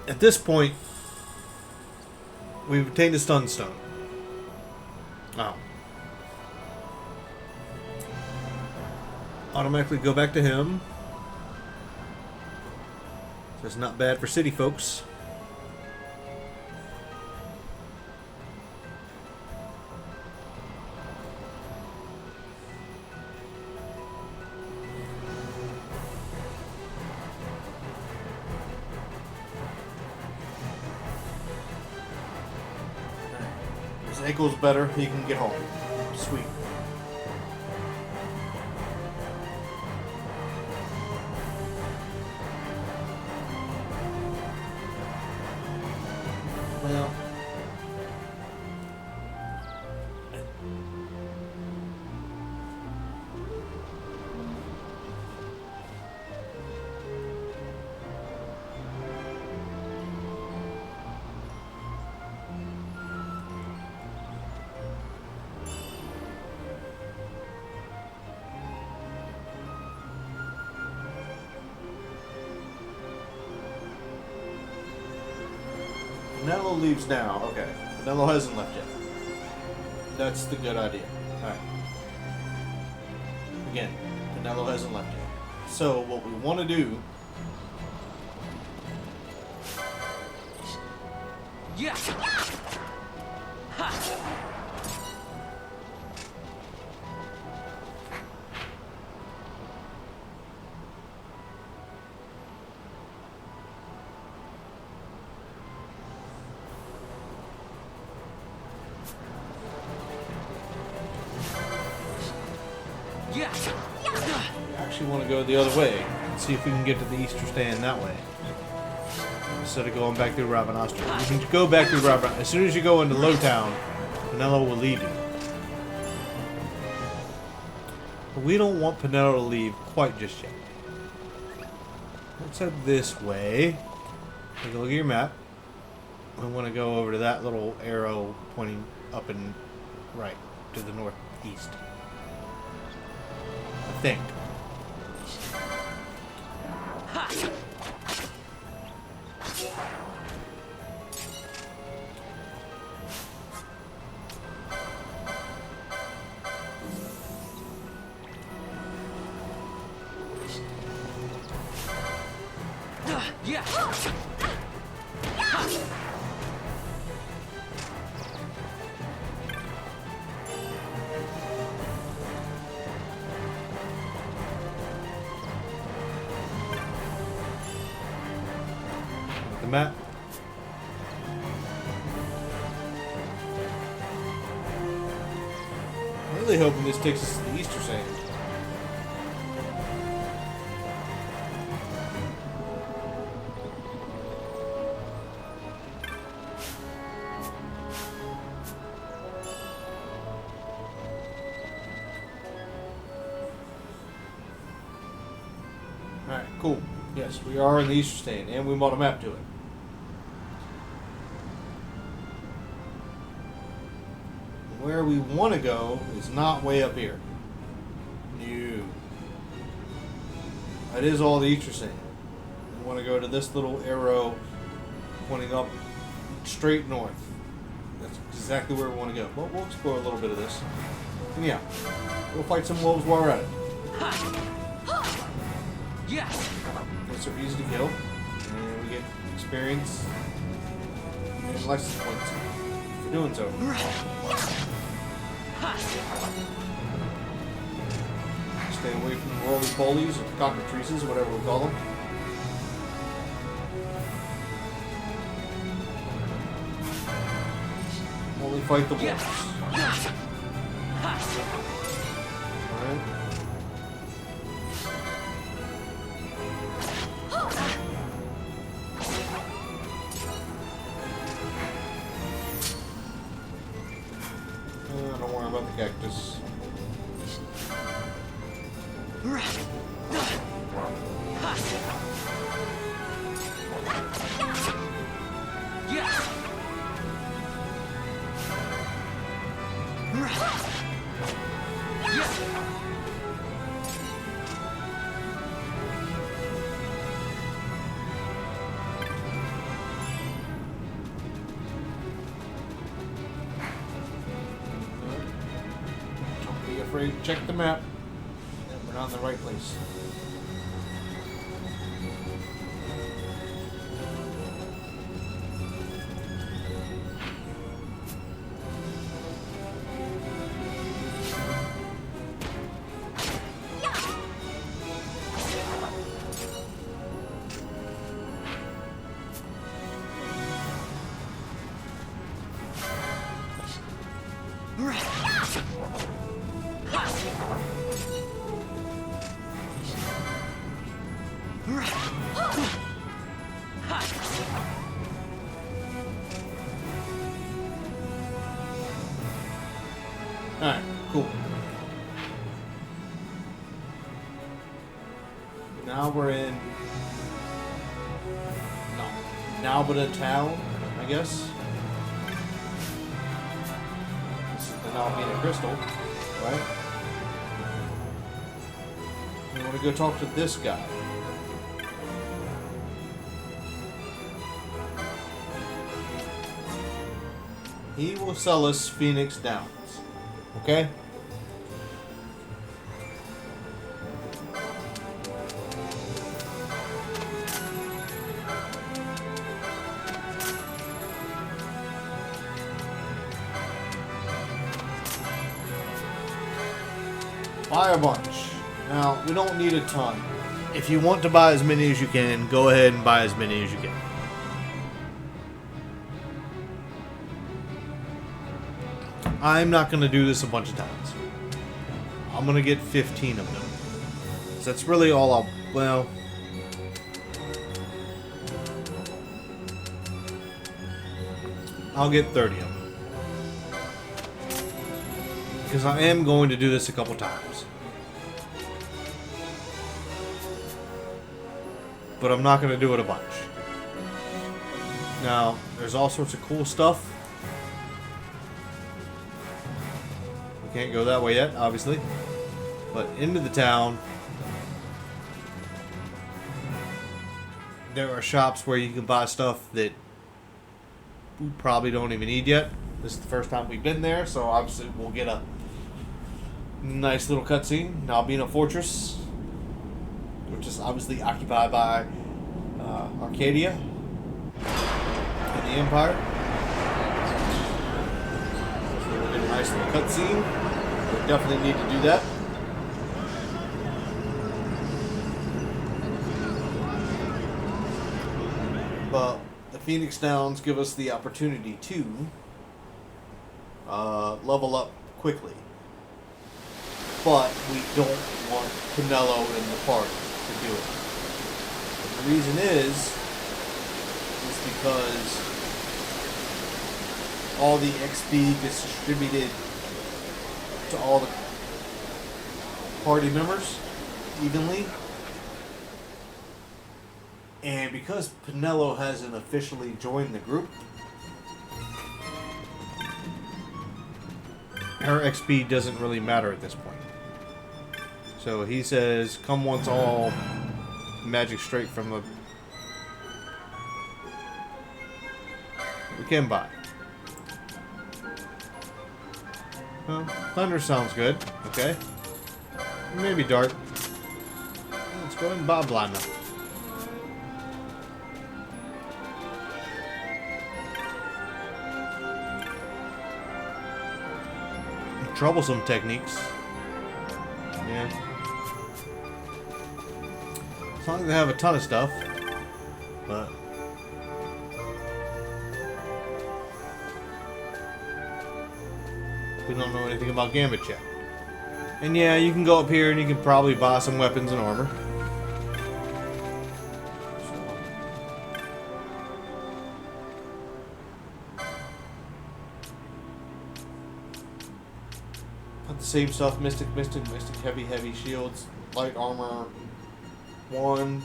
At this point, we've obtained a Sunstone. Oh. Automatically go back to him. That's not bad for city folks. His ankle's better, he can get home. Sweet. Well, Penelo leaves now. Okay. Penelo hasn't left yet. That's the good idea. Alright. Again, Penelo hasn't left yet. So, what we want to do... Yeah. Ha. Yeah. We actually want to go the other way and see if we can get to the Easter stand that way. Instead of going back through Ravenastro. You can go back through Ravenastro. As soon as you go into Lowtown, Penelo will leave you. But we don't want Penelo to leave quite just yet. Let's head this way. Take a look at your map. I want to go over to that little arrow pointing up and right to the northeast. I think. Yeah. The map. I'm really hoping this takes us to the Easter Sand. Alright, cool. Yes, we are in the Easter Stand, and we bought a map to it. Where we want to go is not way up here. No. That is all the Easter Stand. We want to go to this little arrow pointing up straight north. That's exactly where we want to go. Well, we'll explore a little bit of this. And yeah, we'll fight some wolves while we're at it. Yeah. Those are easy to kill, and we get experience and license points for doing so. Stay away from the roly polies or cockatrices, whatever we call them. Only fight the wolves. Alright. Don't worry about the cactus. Don't be afraid to check the map. We're not in the right place. Alright, cool. Now we're in... No. Nalbada Town, I guess. This is the Nalbina Crystal, right? We want to go talk to this guy. he will sell us Phoenix Downs. Okay? Buy a bunch. Now, we don't need a ton. If you want to buy as many as you can, go ahead and buy as many as you can. I'm not going to do this a bunch of times. I'm going to get 15 of them. So that's really all I'll... Well... I'll get 30 of them. Because I am going to do this a couple times. But I'm not going to do it a bunch. Now, there's all sorts of cool stuff. We can't go that way yet, obviously. But into the town, there are shops where you can buy stuff that we probably don't even need yet. This is the first time we've been there, so obviously we'll get a nice little cutscene. Now, being a fortress, which is obviously occupied by Arcadia and the Empire. So we'll get a nice little cutscene. We definitely need to do that. But the Phoenix Downs give us the opportunity to level up quickly. But we don't want Pinello in the party to do it. And the reason is because all the XP gets distributed to all the party members evenly. And because Pinello hasn't officially joined the group, her XP doesn't really matter at this point. So he says, come once all magic straight from the... We can buy. Well, thunder sounds good. Okay. Maybe dark. Let's go ahead and buy blind now. Troublesome techniques. Yeah. As long as they have a ton of stuff. But we don't know anything about Gambit yet. And yeah, you can go up here and you can probably buy some weapons and armor. The same stuff, mystic, heavy shields, light armor, 1.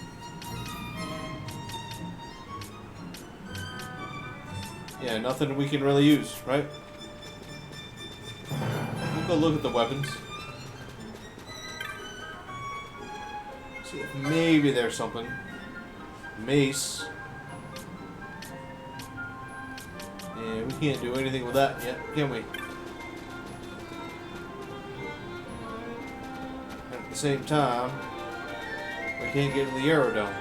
Yeah, nothing we can really use, right? We'll go look at the weapons. See if maybe there's something. Mace. Yeah, we can't do anything with that yet, can we? At the same time, we can't get in the aerodome.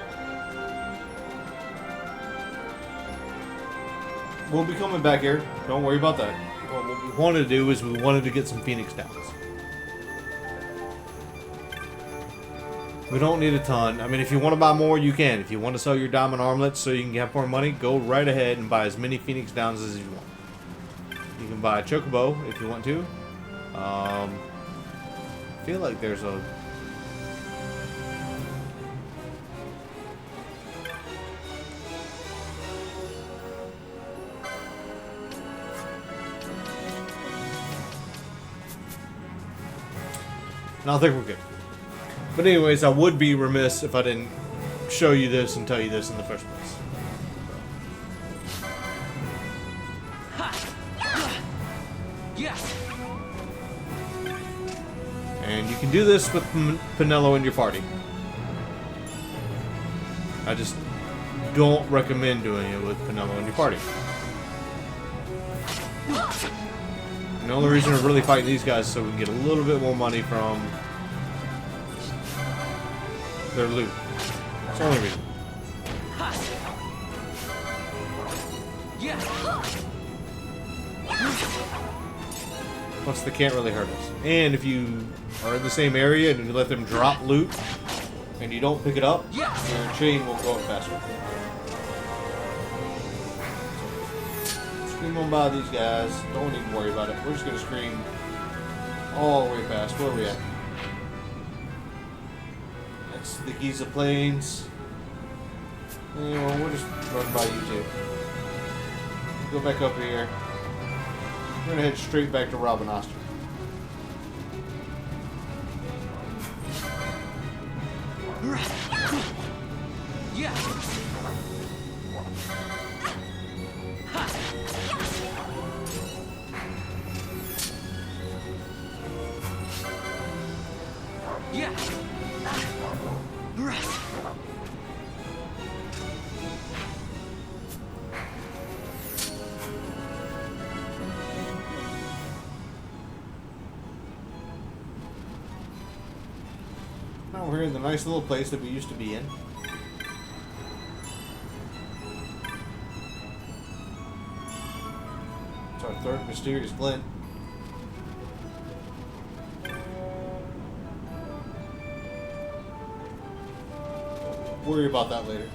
We'll be coming back here. Don't worry about that. What we wanted to do is we wanted to get some Phoenix Downs. We don't need a ton. I mean, if you want to buy more, you can. If you want to sell your diamond armlets so you can have more money, go right ahead and buy as many Phoenix Downs as you want. You can buy a Chocobo if you want to. I feel like there's a... And I think we're good. But anyways, I would be remiss if I didn't show you this and tell you this in the first place. Yes. And you can do this with Pinello in your party. I just don't recommend doing it with Pinello in your party. And the only reason we're really fighting these guys is so we can get a little bit more money from their loot. That's the only reason. Plus, they can't really hurt us. And if you are in the same area and you let them drop loot and you don't pick it up, your chain will go up faster. Scream on by these guys. Don't even worry about it. We're just going to scream all the way past. Where are we at? That's the Giza Plains. Anyway, we'll just run by you two. Go back up here. We're gonna head straight back to Robin Oster. Yeah. Yeah. Now we're in the nice little place that we used to be in. It's our third mysterious glint. Worry about that later.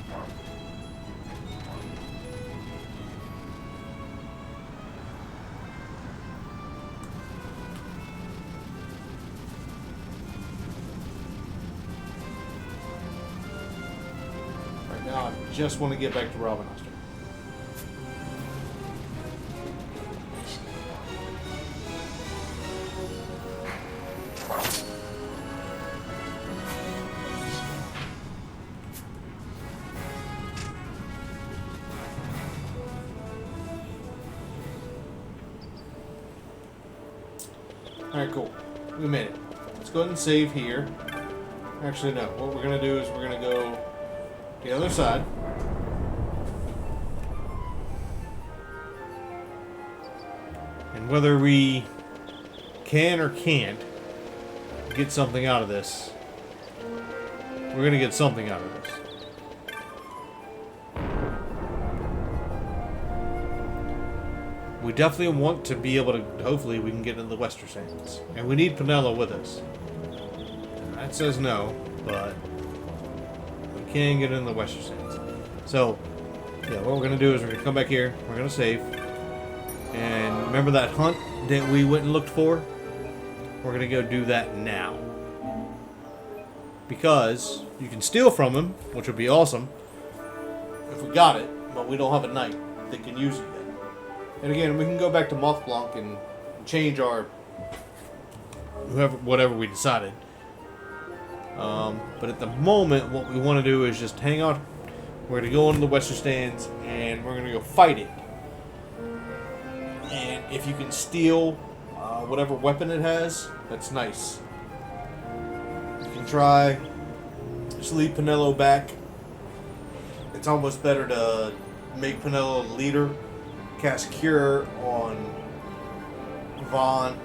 Right now, I just want to get back to Robin Oster. Alright, cool. We made it. Let's go ahead and save here. Actually, no. What we're going to do is we're going to go the other side. And whether we can or can't get something out of this, we're going to get something out of this. We definitely want to be able to, hopefully we can get into the Western Sands. And we need Penelo with us. That says no, but we can get into the Western Sands. So, yeah, what we're going to do is we're going to come back here, we're going to save. And remember that hunt that we went and looked for? We're going to go do that now. Because you can steal from him, which would be awesome, if we got it, but we don't have a knight that can use it yet. And again, we can go back to Moth Blanc and change our whatever we decided. But at the moment, what we want to do is just hang out. We're going to go into the Western Stands and we're going to go fight it. And if you can steal whatever weapon it has, that's nice. You can try just lead Penelo back. It's almost better to make Penelo the leader. Cast Cure on Vaughn,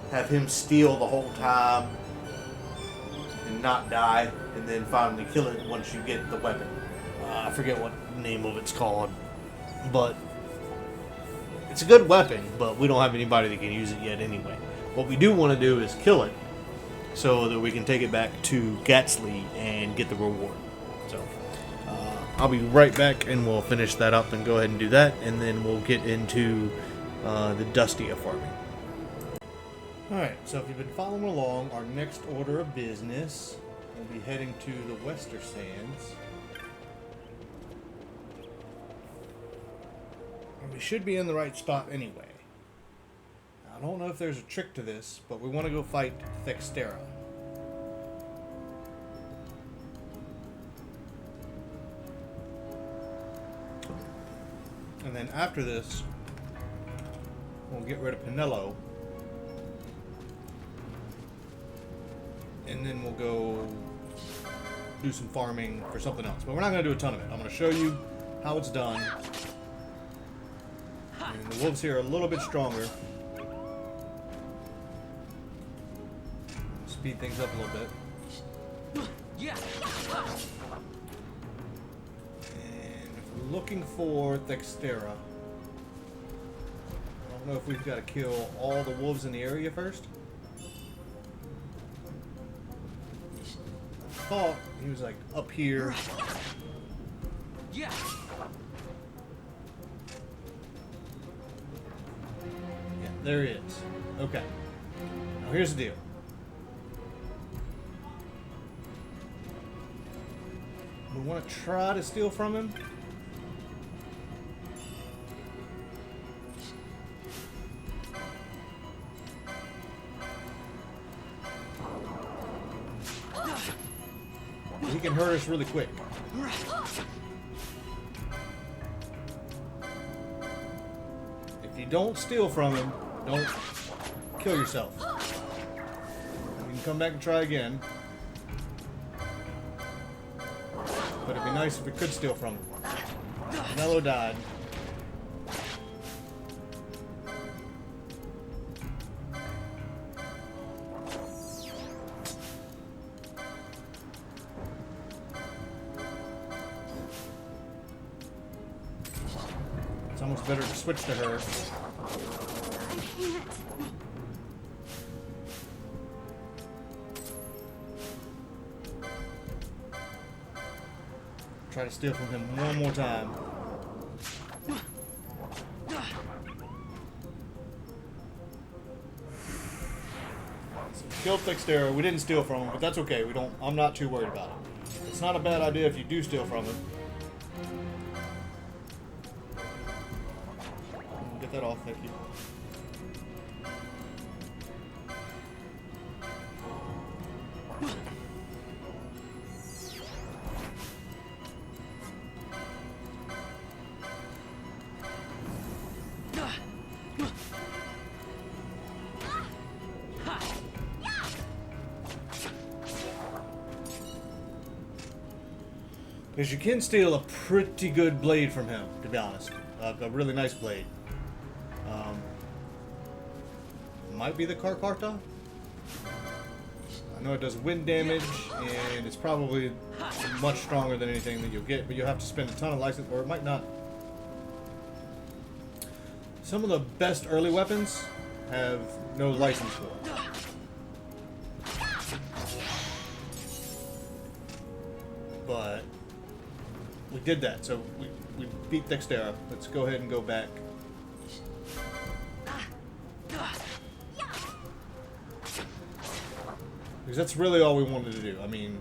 have him steal the whole time and not die, and then finally kill it once you get the weapon. I forget what name of it's called, but it's a good weapon, but we don't have anybody that can use it yet anyway. What we do want to do is kill it so that we can take it back to Gatsley and get the reward. So I'll be right back and we'll finish that up and go ahead and do that, and then we'll get into the Dustia farming. Alright, so if you've been following along, our next order of business, we'll be heading to the Western Sands. And we should be in the right spot anyway. I don't know if there's a trick to this, but we want to go fight Thextera. And then after this, we'll get rid of Penelo. And then we'll go do some farming for something else. But we're not going to do a ton of it. I'm going to show you how it's done. And the wolves here are a little bit stronger. Speed things up a little bit. Yeah. And if we're looking for Dextera, I don't know if we've got to kill all the wolves in the area first. I thought he was like up here. Yeah. Yeah, there he is. Okay. Now here's the deal. We want to try to steal from him. He can hurt us really quick. If you don't steal from him, don't kill yourself. You can come back and try again. But it'd be nice if we could steal from him. Mello died. It's almost better to switch to her. I can't. Try to steal from him one more time. So we killed Dextera. We didn't steal from him, but that's okay. I'm not too worried about it. It's not a bad idea if you do steal from him. Get that off, thank you. Because you can steal a pretty good blade from him, to be honest. A really nice blade. Might be the Karkarta. I know it does wind damage, and it's probably much stronger than anything that you'll get, but you'll have to spend a ton of license, or it might not. Some of the best early weapons have no license for it. But we did that, so we beat Dextera. Let's go ahead and go back. Because that's really all we wanted to do. I mean,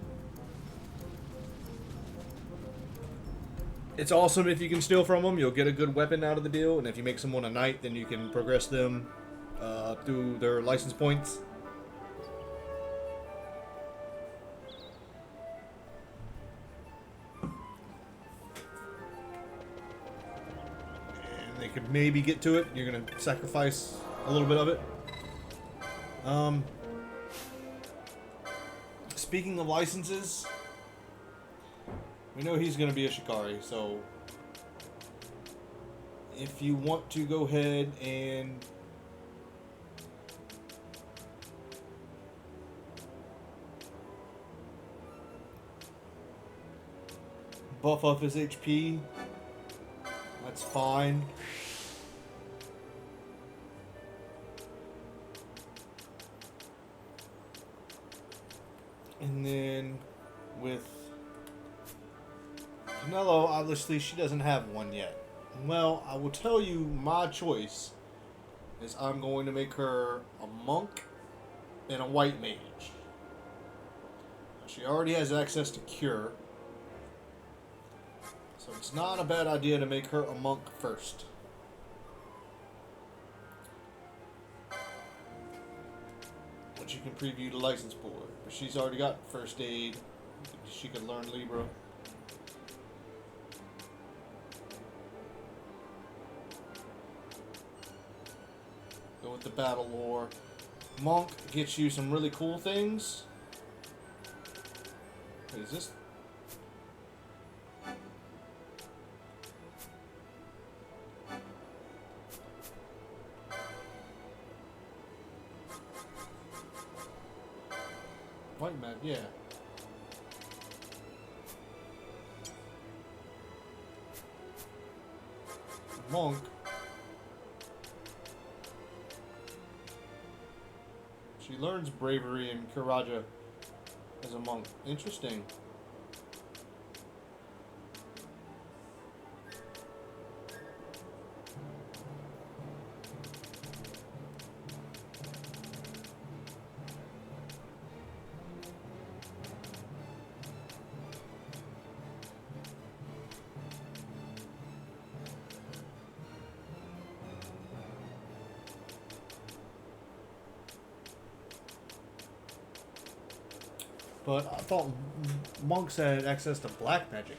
it's awesome if you can steal from them. You'll get a good weapon out of the deal, and if you make someone a knight, then you can progress them through their license points. And they could maybe get to it. You're going to sacrifice a little bit of it. Speaking of licenses, we know he's going to be a Shikari, so if you want to go ahead and buff up his HP, that's fine. And then with Canelo, obviously she doesn't have one yet. Well, I will tell you my choice is I'm going to make her a monk and a white mage. She already has access to cure. So it's not a bad idea to make her a monk first. Which you can preview the license for. But she's already got first aid. She could learn Libra. Go with the battle lore. Monk gets you some really cool things. Wait, is this? White man, yeah. Monk. She learns bravery and Karaja as a monk. Interesting. But I thought monks had access to black magic.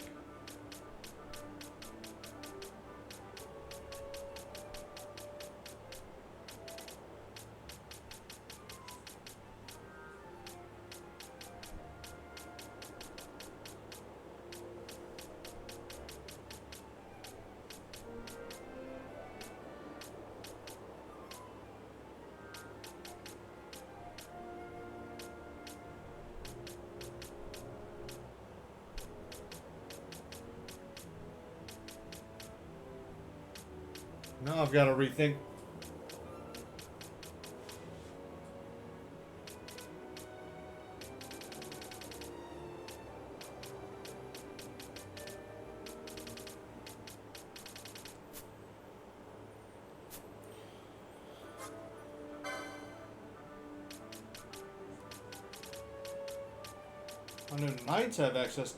Now I've got to rethink. I know knights have access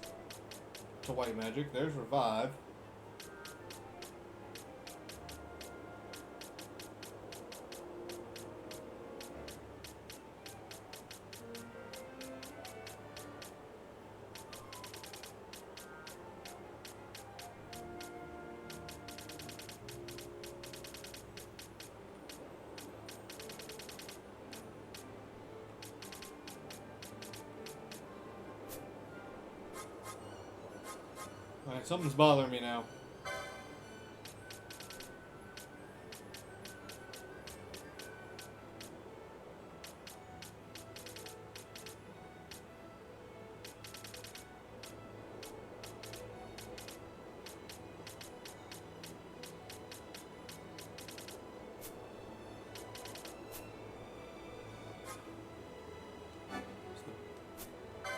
to white magic. There's revive. Alright, something's bothering me now.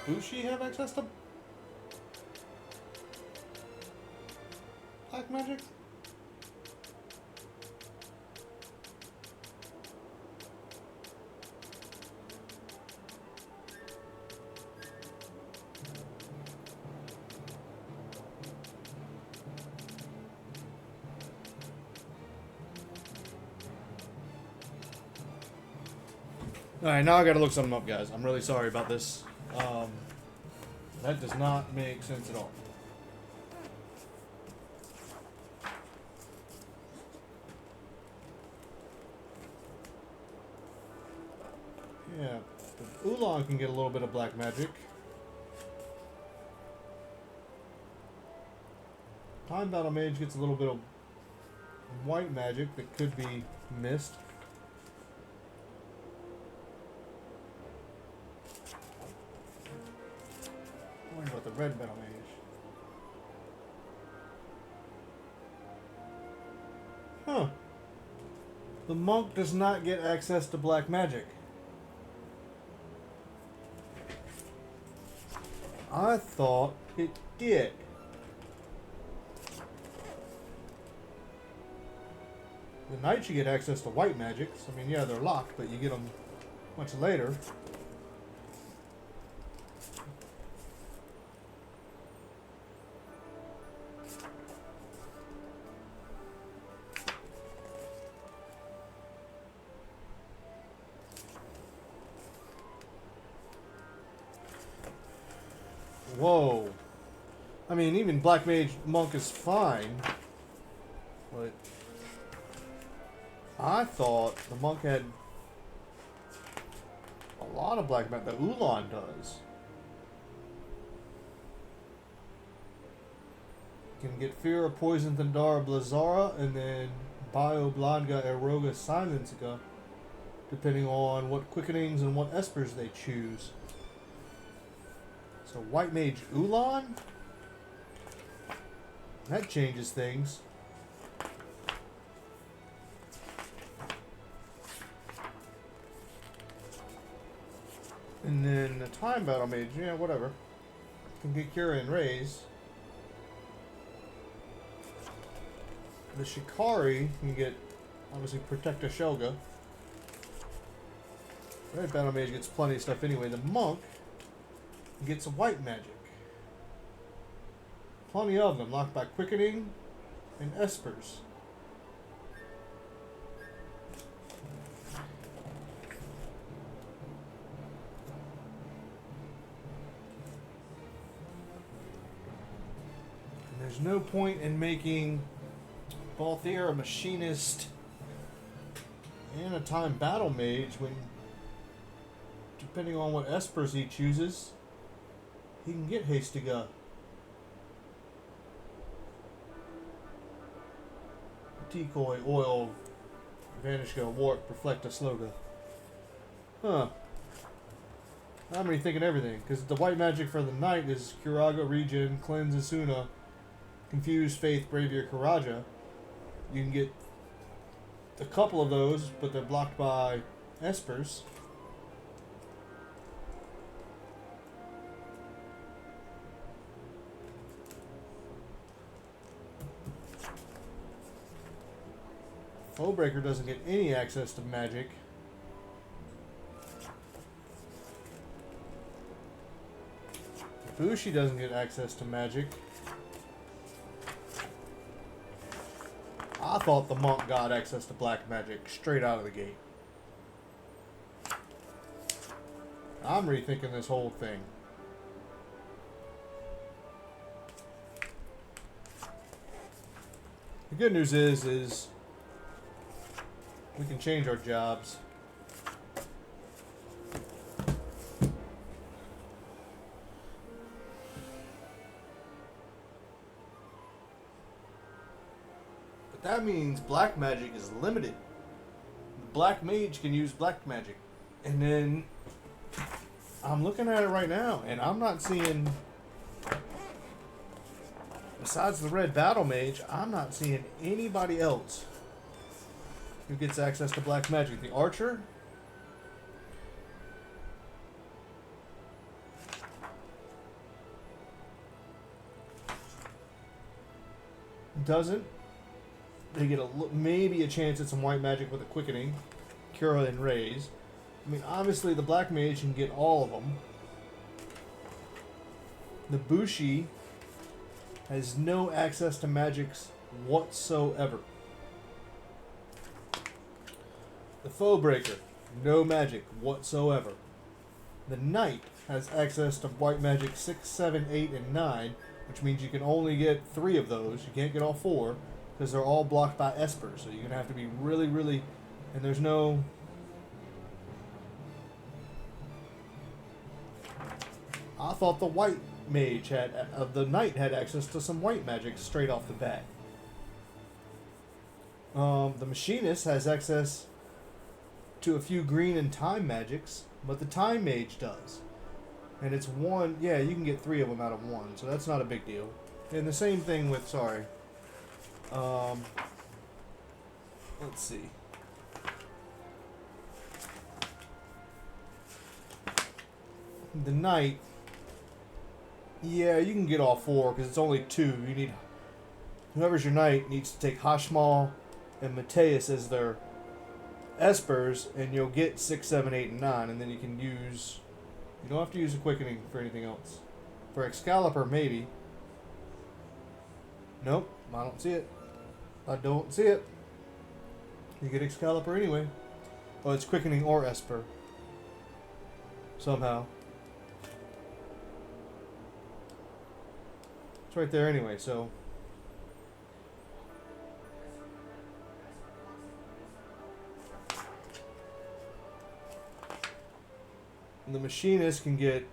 Does she have access to black magic? Alright, now I gotta look something up, guys. I'm really sorry about this. That does not make sense at all. Yeah, the Oolong can get a little bit of black magic. Time Battle Mage gets a little bit of white magic that could be missed. What about the Red Battle Mage? Huh. The monk does not get access to black magic. I thought it did. The knights you get access to white magics. I mean, yeah, they're locked, but you get them much later. Whoa. I mean, even Black Mage Monk is fine. But I thought the monk had a lot of black magic. The Ulan does. Can get Fear of Poison Thandara Blazara and then Bio Blanca Eroga Silensica, depending on what quickenings and what espers they choose. So White Mage Ulan? That changes things. And then the Time Battle Mage, yeah, whatever. Can get Cure and Raise. The Shikari can get, obviously, Protect a Shoga. Red Battle Mage gets plenty of stuff anyway. The Monk gets a White Magic. Plenty of them, locked by Quickening and Espers. And there's no point in making Balthier a Machinist and a Time Battle Mage when, depending on what Espers he chooses, he can get Hastiga. Decoy, Oil, Vanishga, Warp, Reflecta, Sloga. Huh. I'm rethinking everything, because the white magic for the Knight is Curaga, Regen, Cleanse, Asuna, Confuse, Faith, Bravier, Karaja. You can get a couple of those, but they're blocked by Espers. Foebreaker doesn't get any access to magic. Bushi doesn't get access to magic. I thought the Monk got access to black magic straight out of the gate. I'm rethinking this whole thing. The good news is we can change our jobs. But that means black magic is limited. The black mage can use black magic. And then I'm looking at it right now and I'm not seeing, besides the red battle mage, I'm not seeing anybody else who gets access to black magic. The archer doesn't. They get maybe a chance at some white magic with a quickening, cure and raise. I mean, obviously the black mage can get all of them. The Bushi has no access to magics whatsoever. The Foebreaker, no magic whatsoever. The Knight has access to white magic 6, 7, 8, and 9, which means you can only get 3 of those. You can't get all 4 because they're all blocked by Esper. So you're going to have to be really, really... And there's no... I thought the white mage had... the Knight had access to some white magic straight off the bat. The Machinist has access to a few green and time magics, but the time mage does. And it's 1, yeah, you can get 3 of them out of 1, so that's not a big deal. And the same thing with, sorry. Let's see. The Knight, yeah, you can get all 4 because it's only 2. You need, whoever's your Knight needs to take Hashmal and Mateus as their Espers, and you'll get 6, 7, 8, and 9, and then you can use... You don't have to use a quickening for anything else. For Excalibur, maybe. Nope, I don't see it. I don't see it. You get Excalibur anyway. Oh, it's quickening or Esper. Somehow. It's right there anyway, so... And the Machinist can get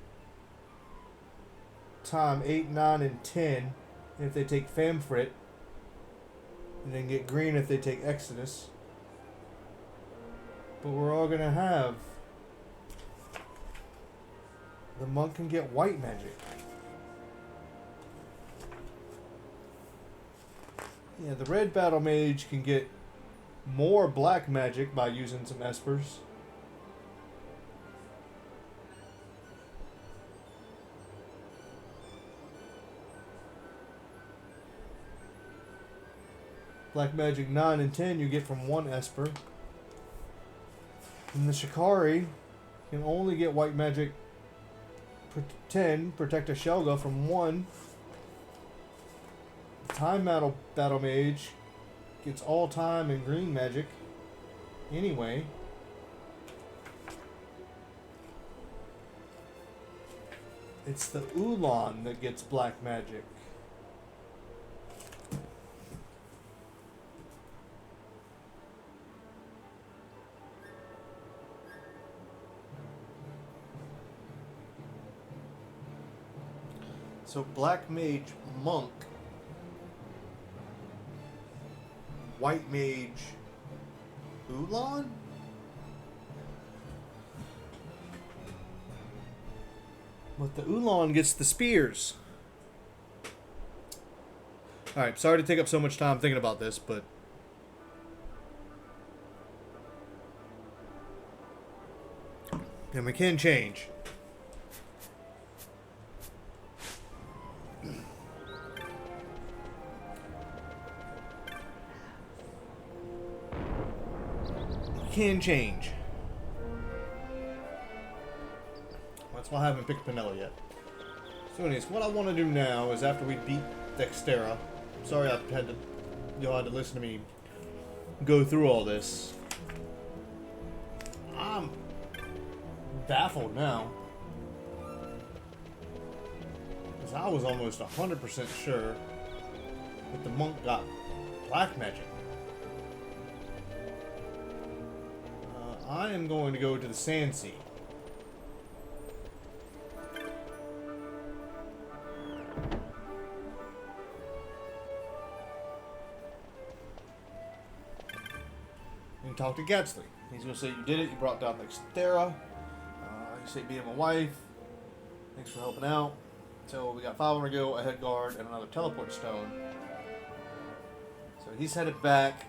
time 8, 9, and 10 if they take Famfrit. And then get green if they take Exodus. But we're all going to have... The Monk can get white magic. Yeah, the red battle mage can get more black magic by using some espers. Black magic 9 and 10 you get from one esper. And the Shikari can only get white magic 10, protect a Shelga from 1. The time battle mage gets all time and green magic anyway. It's the Ulan that gets black magic. So black mage monk, white mage Ulan? But the Ulan gets the spears. Alright, sorry to take up so much time thinking about this, but and we can change. Can change. That's why I haven't picked Penella yet. So anyways, what I want to do now is after we beat Dextera, sorry I had to, y'all had to listen to me go through all this. I'm baffled now. Because I was almost 100% sure that the monk got black magic. I am going to go to the Sand Sea. And talk to Gatsley. He's going to say you did it, you brought down Nextera. You saved me and my wife. Thanks for helping out. So we got 500 go, a head guard, and another teleport stone. So he's headed back.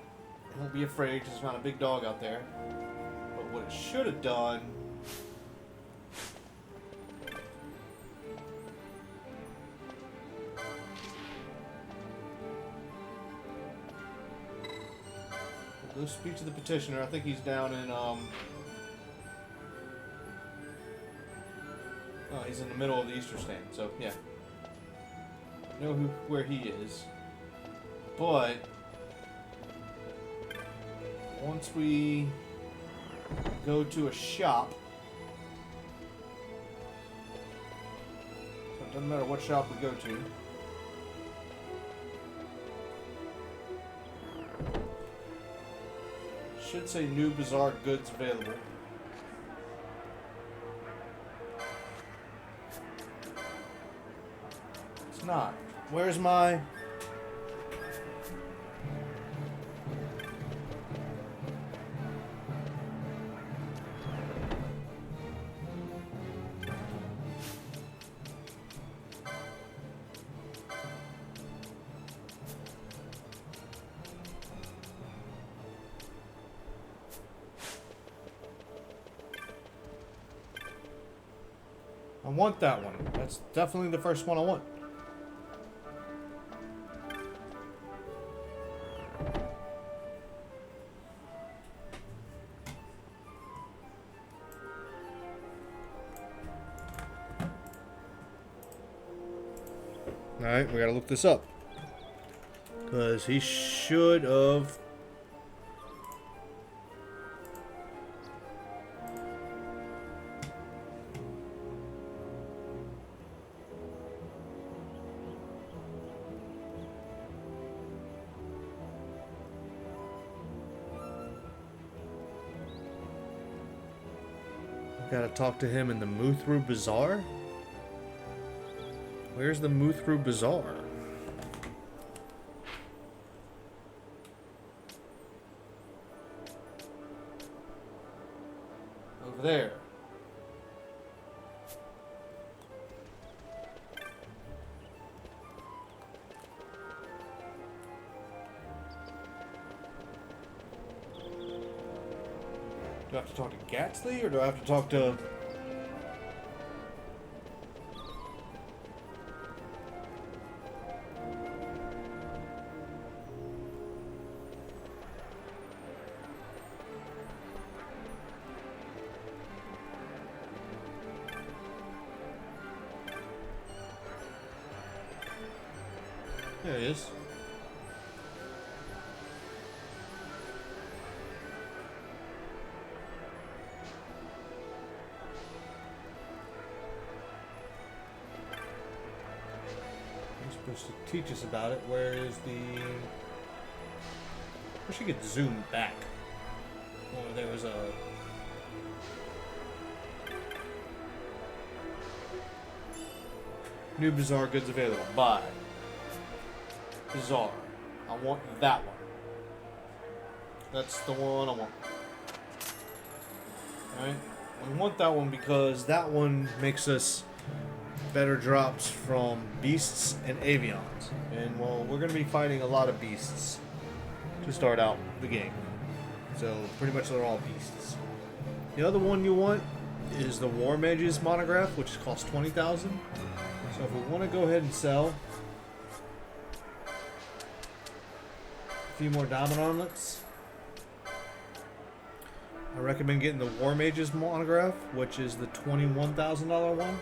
He won't be afraid because there's not a big dog out there. What it should have done go speak to the petitioner. I think he's down in he's in the middle of the Easter stand, so yeah. I know where he is. But once we go to a shop. So it doesn't matter what shop we go to. Should say new bizarre goods available. It's not. Where's my... I want that one. That's definitely the first one I want. Alright, we gotta look this up. Because he should have... Gotta talk to him in the Muthru Bazaar? Where's the Muthru Bazaar? Over there. Do I have to talk to Gatsley, or do I have to talk to... There he is. He's supposed to teach us about it. Where is the... I wish he could zoom back. Oh, there was a... New bizarre goods available. Buy. Bizarre. I want that one. That's the one I want. Alright? I want that one because that one makes us better drops from beasts and avians. And, well, we're going to be fighting a lot of beasts to start out the game. So, pretty much they're all beasts. The other one you want is the War Mages monograph, which costs 20,000. So if we want to go ahead and sell a few more diamond armlets, I recommend getting the War Mages monograph, which is the $21,000 one.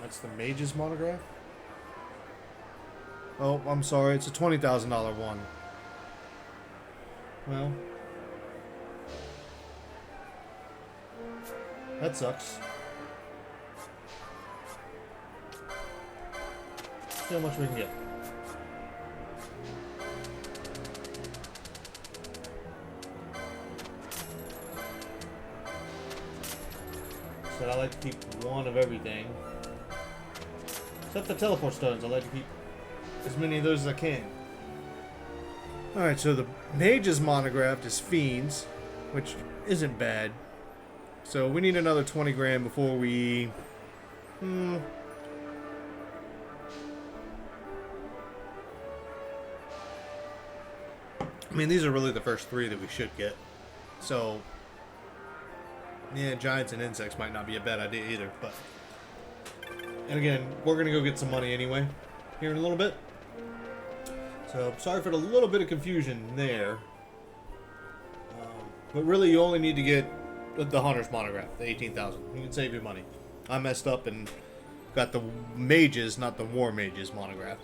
That's the Mages monograph. Oh, I'm sorry, it's a $20,000 one. Well, that sucks. See how much we can get. Said I like to keep one of everything. Except the teleport stones. I like to keep as many of those as I can. Alright, so the Mage's monograph is Fiends, which isn't bad. So we need another 20 grand before we... I mean, these are really the first three that we should get. So, yeah, giants and insects might not be a bad idea either, but... And again, we're going to go get some money anyway, here in a little bit. So, sorry for the little bit of confusion there. But really, you only need to get the Hunter's monograph, the 18,000. You can save your money. I messed up and got the Mages, not the War Mages monograph.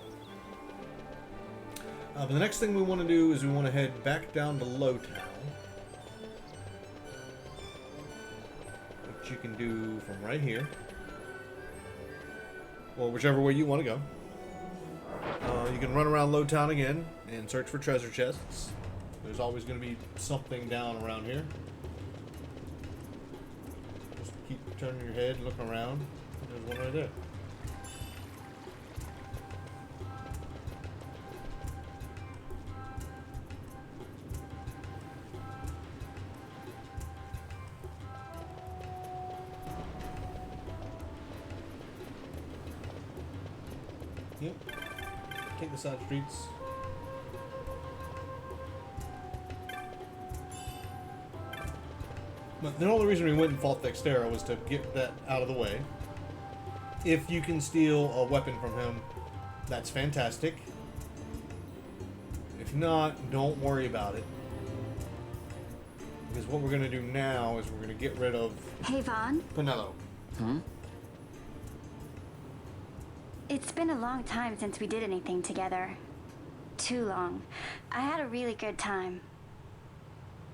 But the next thing we want to do is we want to head back down to Lowtown, which you can do from right here, or whichever way you want to go. You can run around Lowtown again and search for treasure chests. There's always going to be something down around here. Just keep turning your head and looking around. There's one right there. Yep. Take the side streets. But the only reason we went and fought Dextera was to get that out of the way. If you can steal a weapon from him, that's fantastic. If not, don't worry about it. Because what we're going to do now is we're going to get rid of... Hey, Vaughn. Pinello. It's been a long time since we did anything together. Too long. I had a really good time.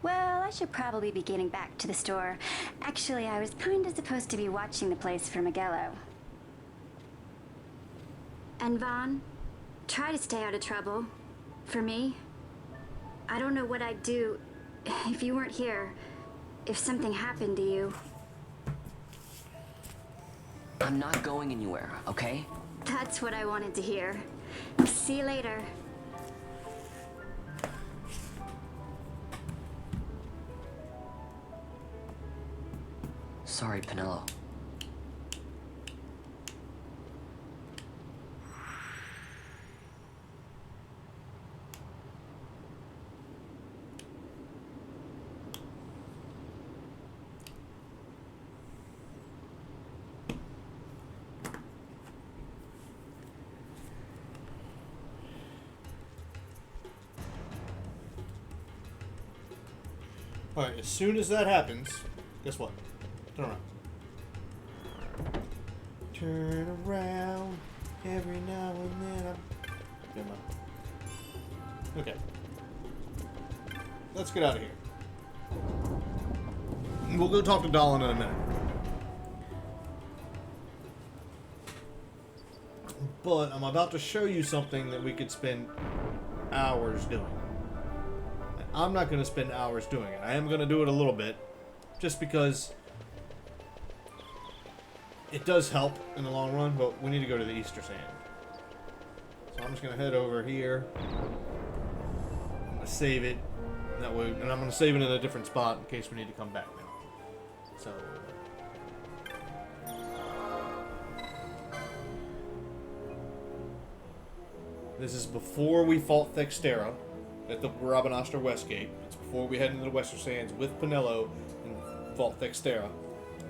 Well, I should probably be getting back to the store. Actually, I was kinda supposed to be watching the place for Miguelo. And Vaughn, try to stay out of trouble. For me. I don't know what I'd do if you weren't here. If something happened to you. I'm not going anywhere, okay? That's what I wanted to hear. See you later. Sorry, Pinello. Alright, as soon as that happens, guess what? Turn around. Turn around every now and then. Never mind. Okay. Let's get out of here. We'll go talk to Dolan in a minute. But I'm about to show you something that we could spend hours doing. I'm not going to spend hours doing it. I am going to do it a little bit, just because it does help in the long run, but we need to go to the Easter Sand. So I'm just going to head over here. I'm going to save it. That way, and I'm going to save it in a different spot in case we need to come back now. So... this is before we fought Thextera at the Rabanastre Westgate. It's before we head into the Western Sands with Pinello and fought Thextera.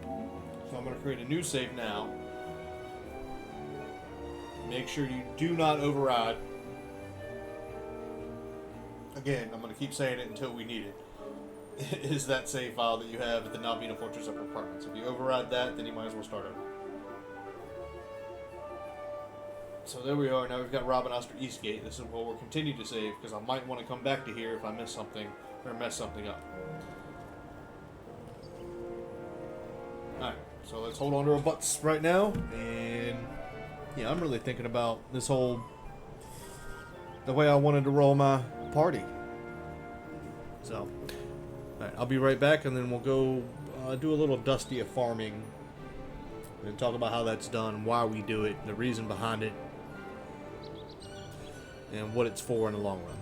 So I'm going to create a new save now. Make sure you do not override. Again, I'm going to keep saying it until we need it. Is that save file that you have at the Nabina Fortress Upper Apartments. If you override that, then you might as well start over. So there we are. Now we've got Rabanastre Eastgate. This is where we'll continue to save, because I might want to come back to here if I miss something or mess something up. Alright, so let's hold on to our butts right now. And yeah, I'm really thinking about this whole... the way I wanted to roll my party. So, alright, I'll be right back, and then we'll go do a little Dustia farming and talk about how that's done, why we do it, the reason behind it, and what it's for in the long run.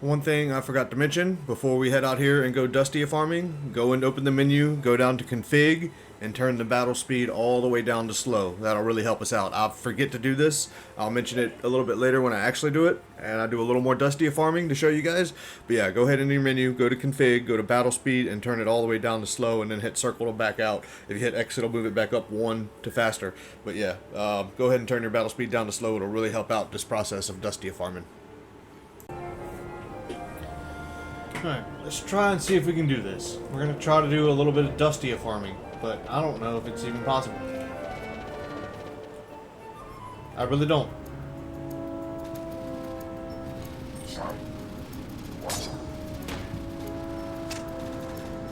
One thing I forgot to mention before we head out here and go Dustia farming, go and open the menu, go down to config, and turn the battle speed all the way down to slow. That'll really help us out. I forget to do this. I'll mention it a little bit later when I actually do it, and I do a little more Dustia farming to show you guys. But yeah, go ahead into your menu, go to config, go to battle speed, and turn it all the way down to slow, and then hit circle to back out. If you hit X, it'll move it back up 1 to faster. But yeah, go ahead and turn your battle speed down to slow. It'll really help out this process of Dustia farming. Alright, let's try and see if we can do this. We're going to try to do a little bit of Dustia farming, but I don't know if it's even possible. I really don't.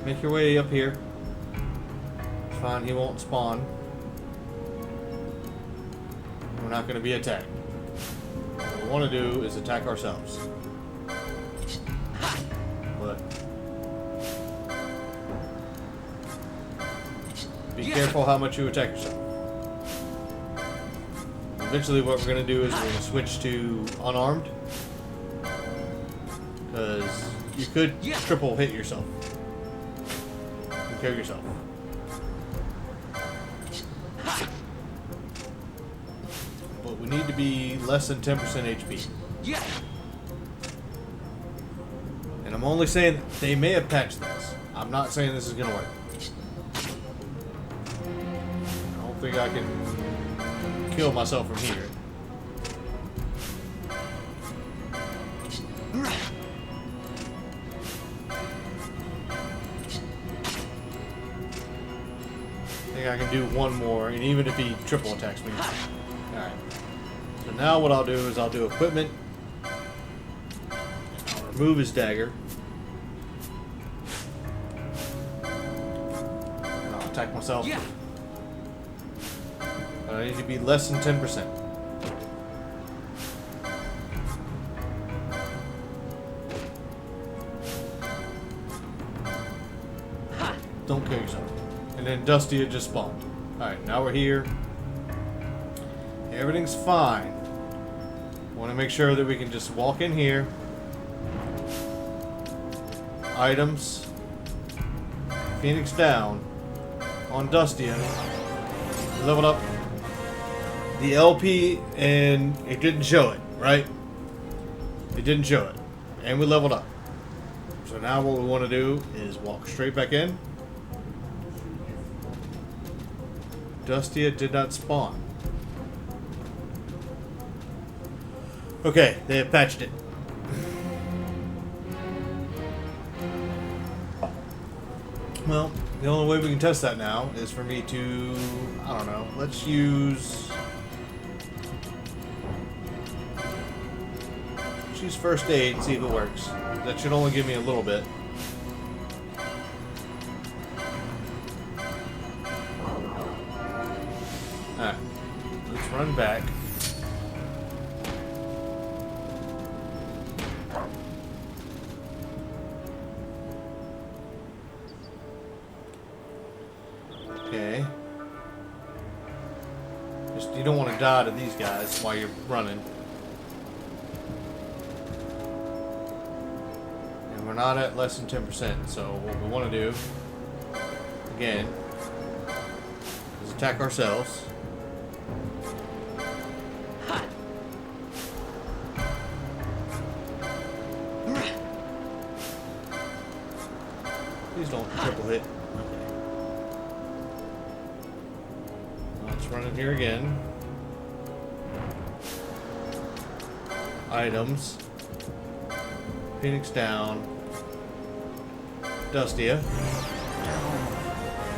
Make your way up here. It's fine, he won't spawn. We're not going to be attacked. What we want to do is attack ourselves. But be careful how much you attack yourself. Eventually what we're going to do is we're going to switch to unarmed. Because you could triple hit yourself. And kill yourself. But we need to be less than 10% HP. Yeah. And I'm only saying that they may have patched this. I'm not saying this is going to work. I don't think I can kill myself from here. I think I can do one more, and even if he triple attacks me. Alright. So now what I'll do is I'll do equipment. Remove his dagger. And I'll attack myself. Yeah. But I need to be less than 10%. Don't kill yourself. And then Dustia just spawned. Alright, now we're here. Everything's fine. Want to make sure that we can just walk in here. Items, Phoenix down on Dustia, leveled up the LP, and it didn't show it, right? It didn't show it, and we leveled up. So now what we want to do is walk straight back in. Dustia did not spawn. Okay, they have patched it. Well, the only way we can test that now is for me to, I don't know, let's use first aid and see if it works. That should only give me a little bit. Alright, let's run back. Okay. Just, you don't want to die to these guys while you're running. And we're not at less than 10%, so what we want to do, again, is attack ourselves. Please don't triple hit. Let's run in here again. Items. Phoenix down. Dustia.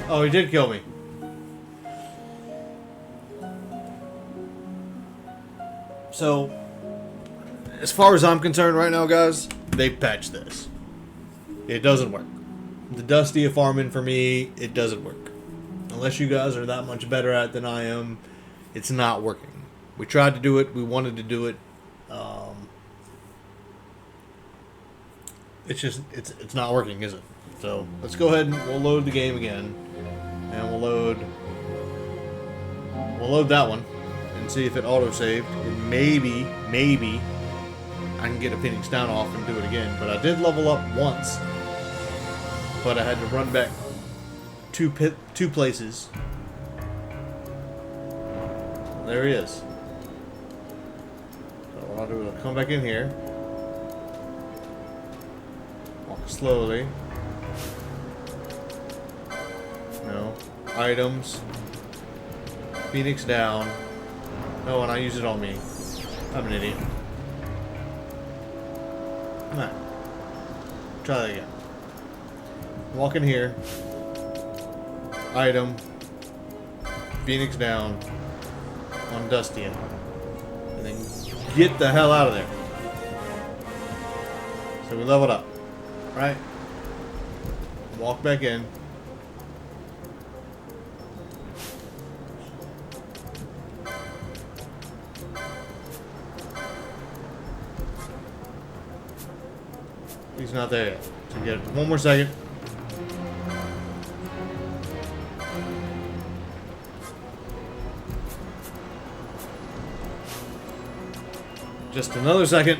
Oh, he did kill me. So, as far as I'm concerned right now, guys, they patched this. It doesn't work. The Dustia farming for me, it doesn't work. Unless you guys are that much better at it than I am, it's not working. We tried to do it. We wanted to do it. It's just, it's not working, is it? So let's go ahead and we'll load the game again, and we'll load that one and see if it auto-saved. And maybe I can get a Phoenix down off and do it again. But I did level up once, but I had to run back two places. There he is. So what I'll do is I'll come back in here, walk slowly. No items. Phoenix down. Oh, and I use it on me. I'm an idiot. Alright. Try that again. Walk in here. Item. Phoenix down. On Dustia. And then get the hell out of there. So we leveled up. Right? Walk back in. He's not there yet. So get one more second. Just another second.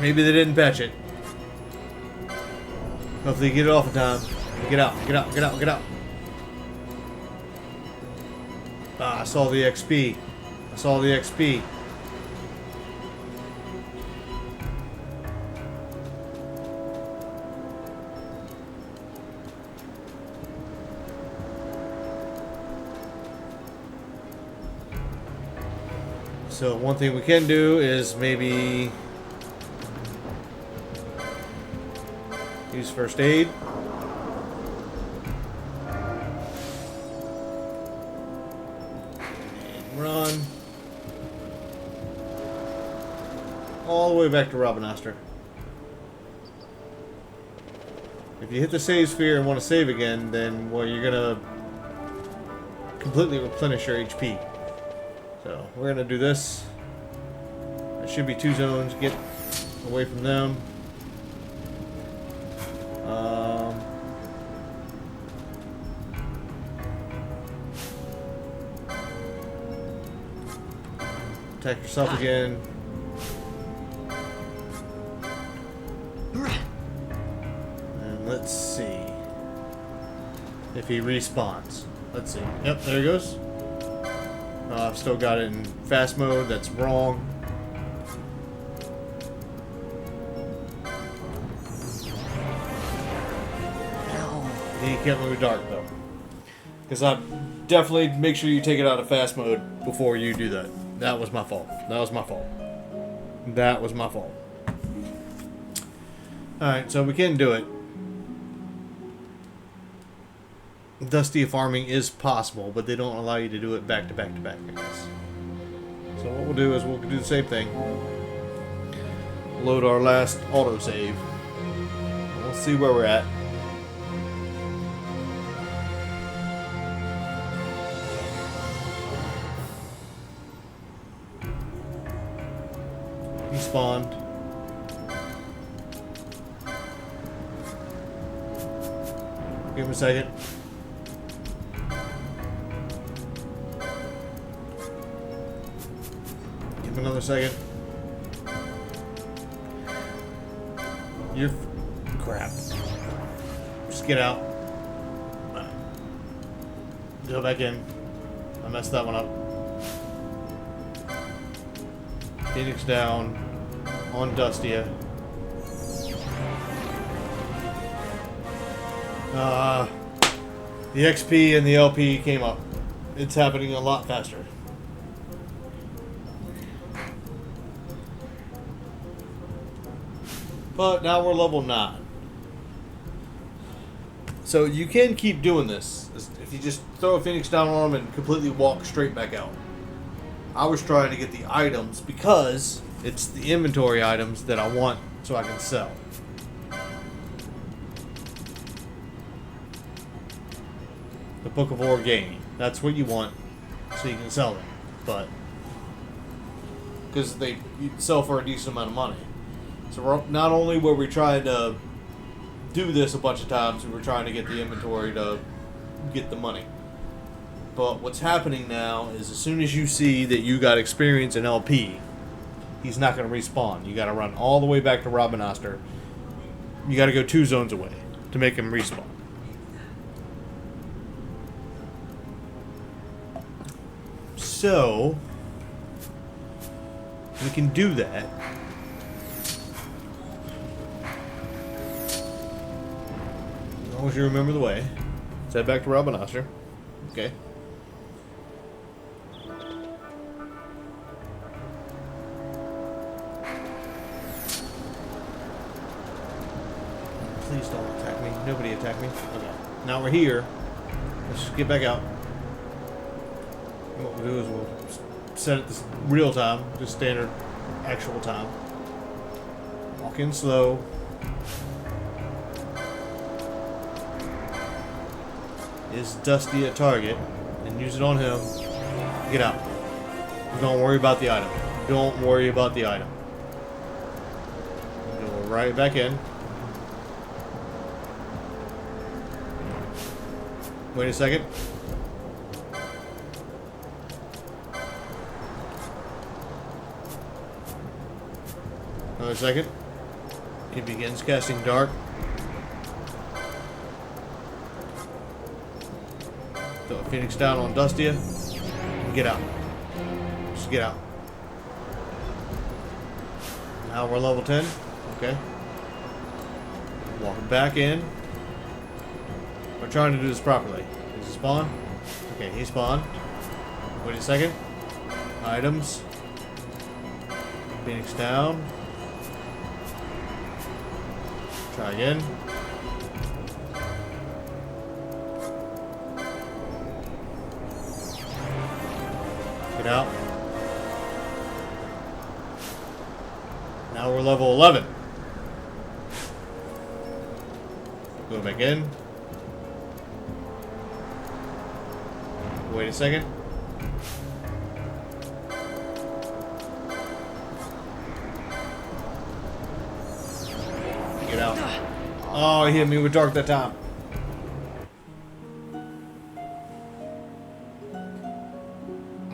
Maybe they didn't patch it. Hopefully you get it off in time. Get out, get out, get out, get out. Ah, I saw the XP. I saw the XP. So one thing we can do is maybe use first aid. And run. All the way back to Robin Astor. If you hit the save sphere and want to save again, then, well, you're going to completely replenish your HP. So we're going to do this. There should be 2 zones. Get away from them. Attack yourself again. And let's see if he respawns. Let's see. Yep, there he goes. I've still got it in fast mode. That's wrong. He can't move dark though. Because I definitely make sure you take it out of fast mode before you do that. That was my fault. That was my fault. That was my fault. Alright, so we can do it. Dustia farming is possible, but they don't allow you to do it back to back to back, I guess. So what we'll do is we'll do the same thing. Load our last autosave. We'll see where we're at. He spawned. Give him a second. Give him another second. You're crap. Just get out. Go back in. I messed that one up. Phoenix down on Dustia. The XP and the LP came up. It's happening a lot faster. But now we're level 9. So you can keep doing this. If you just throw a Phoenix down on them and completely walk straight back out. I was trying to get the items because it's the inventory items that I want so I can sell. The Book of Orgain. That's what you want so you can sell them. But because they sell for a decent amount of money. So not only were we trying to do this a bunch of times, we were trying to get the inventory to get the money. But what's happening now is as soon as you see that you got experience in LP, he's not going to respawn. You got to run all the way back to Robin Oster. You got to go 2 zones away to make him respawn. So we can do that. As long as you remember the way. Let's head back to Robin Oster. Okay. Please don't attack me. Nobody attack me. Okay. Now we're here. Let's just get back out. What we'll do is we'll set it to real time, just standard actual time. Walk in slow. Is Dusty a target? And use it on him. Get out. Don't worry about the item. Don't worry about the item. Go right back in. Wait a second. Another second. He begins casting dark. Throw a Phoenix down on Dustia. And get out. Just get out. Now we're level 10. Okay. Walking back in. We're trying to do this properly. Does he spawn? Okay, he spawned. Wait a second. Items. Phoenix down. Try again. Get out. Now we're level 11. Go back in. Wait a second. Get out. Oh, he hit me with dark that time.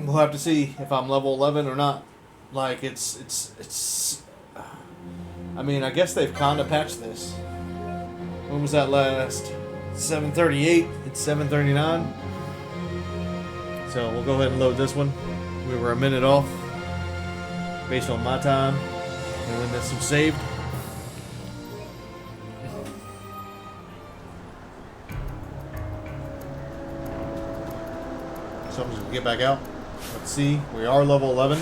We'll have to see if I'm level 11 or not. Like, it's I mean, I guess they've kind of patched this. When was that last? 7:38. It's 7:39. So we'll go ahead and load this one. We were a minute off based on my time. And when this was saved. So I'm just going to get back out. Let's see. We are level 11.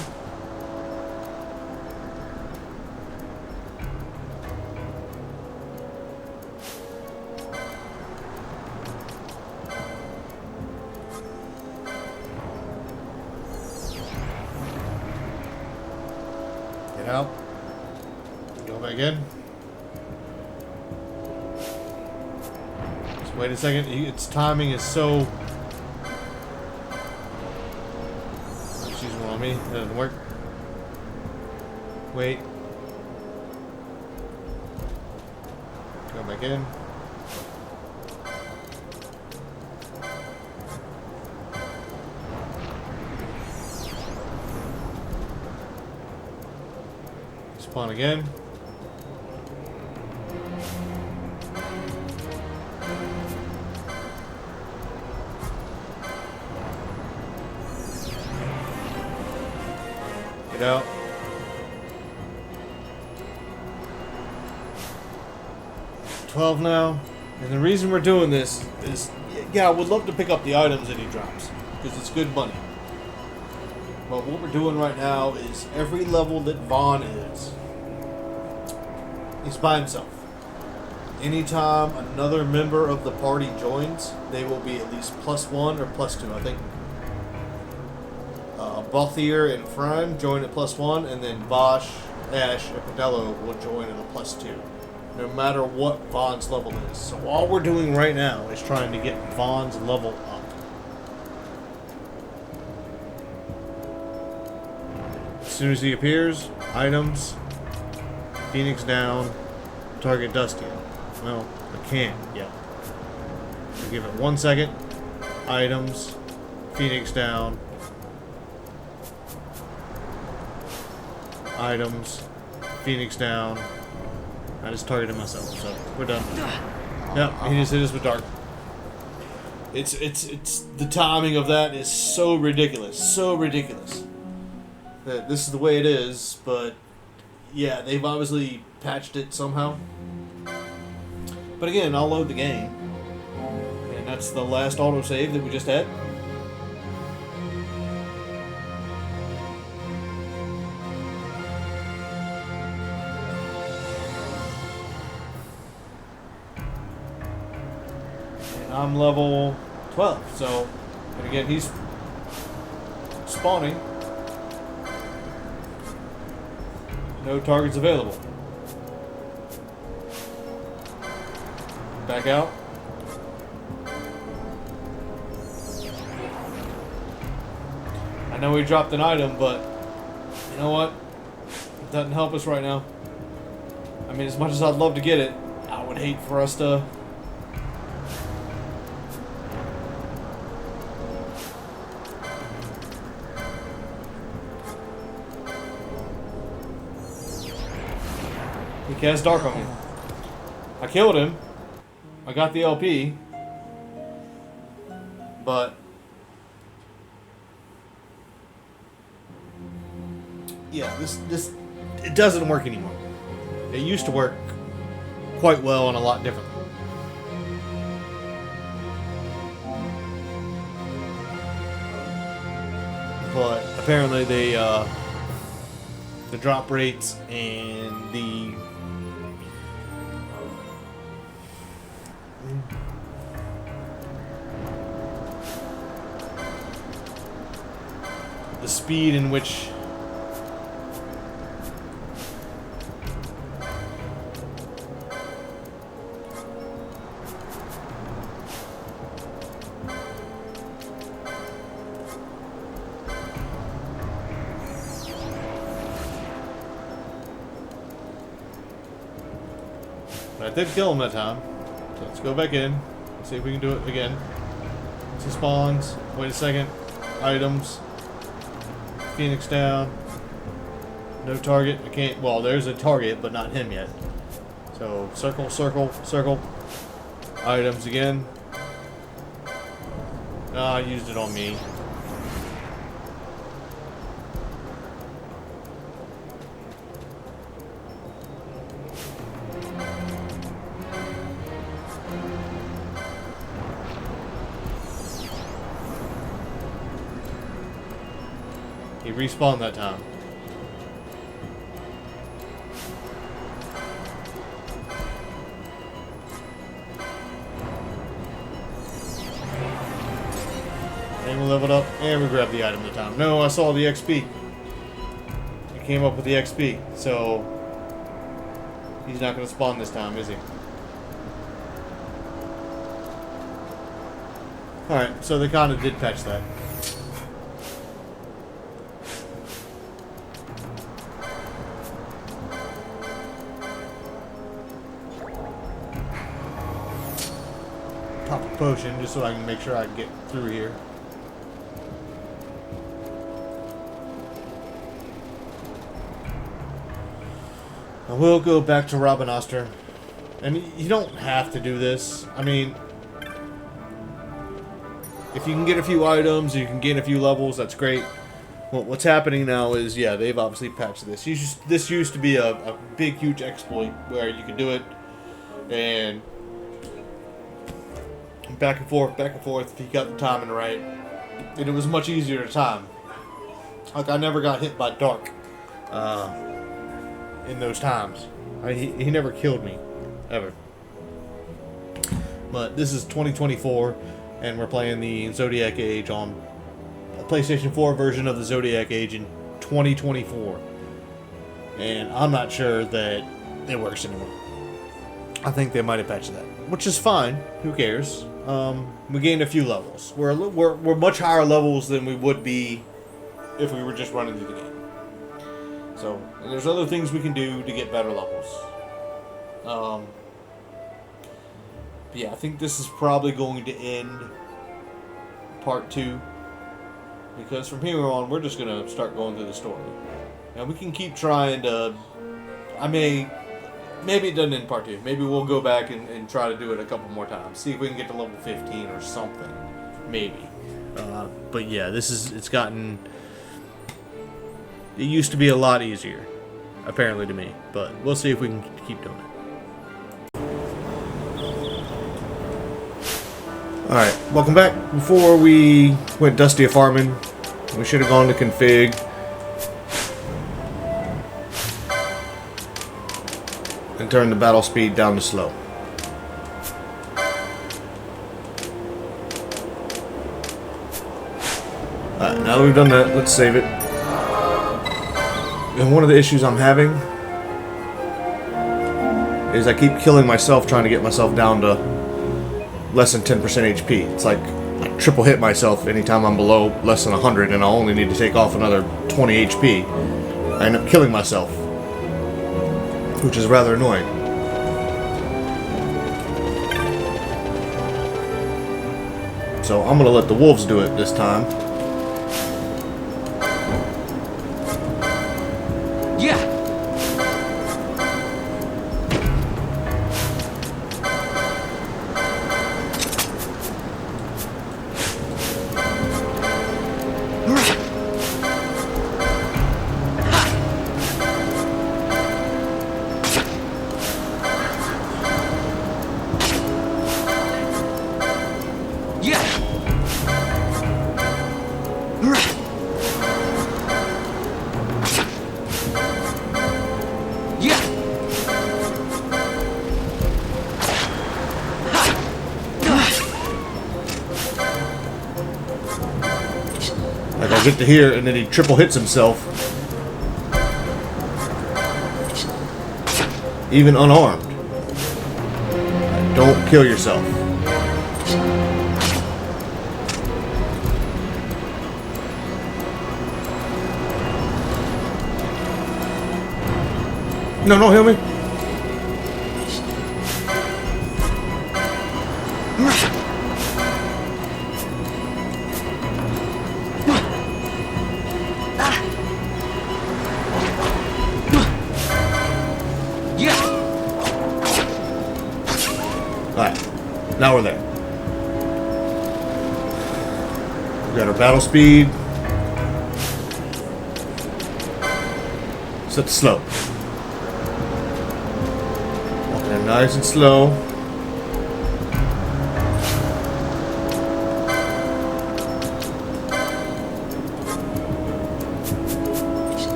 out. Go back in. Just wait a second. Its timing is so... Just using one on me. That doesn't work. Wait. Go back in. Spawn again. Get out. $12 now. And the reason we're doing this is, yeah, I would love to pick up the items that he drops, because it's good money. But what we're doing right now is every level that Vaughn is, he's by himself. Anytime another member of the party joins, they will be at least +1 or +2, I think. Balthier and Fran join at +1, and then Bosch, Ash, and Pedello will join at a +2. No matter what Vaughn's level is. So all we're doing right now is trying to get Vaughn's level up. As soon as he appears, items, Phoenix down, target Dustia. Well, I can't yet. So give it 1 second. Items, Phoenix down. Items, Phoenix down. I just targeted myself, so we're done. Yep, he just hit us with dark. It's the timing of that is so ridiculous, so ridiculous. That this is the way it is, but yeah, they've obviously patched it somehow. But again, I'll load the game, and that's the last autosave that we just had. I'm level 12, so, and again, he's spawning. No targets available. Back out. I know we dropped an item, but you know what? It doesn't help us right now. I mean, as much as I'd love to get it, I would hate for us to... He cast dark on me. I killed him. I got the LP. But yeah, this it doesn't work anymore. It used to work quite well and a lot differently. But apparently the drop rates and the speed in which but I did kill him that time. So let's go back in. See if we can do it again. So spawns. Wait a second. Items. Phoenix down. No target. I can't. Well, there's a target, but not him yet. So circle, circle, circle. Items again. Ah, I used it on me. He respawned that time. And we leveled up, and we grabbed the item that time. No, I saw the XP. I came up with the XP, so he's not going to spawn this time, is he? Alright, so they kind of did patch that. Pop a potion just so I can make sure I can get through here. I will go back to Robin Oster. And you don't have to do this. I mean, if you can get a few items, you can gain a few levels, that's great. Well, what's happening now is, yeah, they've obviously patched this. This used to be a big, huge exploit where you could do it and back and forth if you got the timing right. And it was much easier to time. Like, I never got hit by dark in those times. He never killed me, ever. But this is 2024, and we're playing the Zodiac Age on a PlayStation 4 version of the Zodiac Age in 2024. And I'm not sure that it works anymore. I think they might have patched that, which is fine. Who cares? We gained a few levels. We're much higher levels than we would be if we were just running through the game. So, and there's other things we can do to get better levels. Yeah, I think this is probably going to end part 2. Because from here on, we're just going to start going through the story. And we can keep trying to... maybe it doesn't end part 2. Maybe we'll go back and try to do it a couple more times. See if we can get to level 15 or something. Maybe. But yeah, it's gotten... It used to be a lot easier, apparently to me. But we'll see if we can keep doing it. Alright, welcome back. Before we went Dustia farming, we should have gone to config. And turn the battle speed down to slow. Alright, now that we've done that, let's save it. And one of the issues I'm having is I keep killing myself trying to get myself down to less than 10% HP. It's like I triple hit myself anytime I'm below less than 100 and I only need to take off another 20 HP. I end up killing myself, which is rather annoying. So I'm going to let the wolves do it this time. Like I get to here and then he triple hits himself. Even unarmed. Don't kill yourself. No, don't heal me. Now we're there. We got our battle speed. Set to slow. Walking in nice and slow.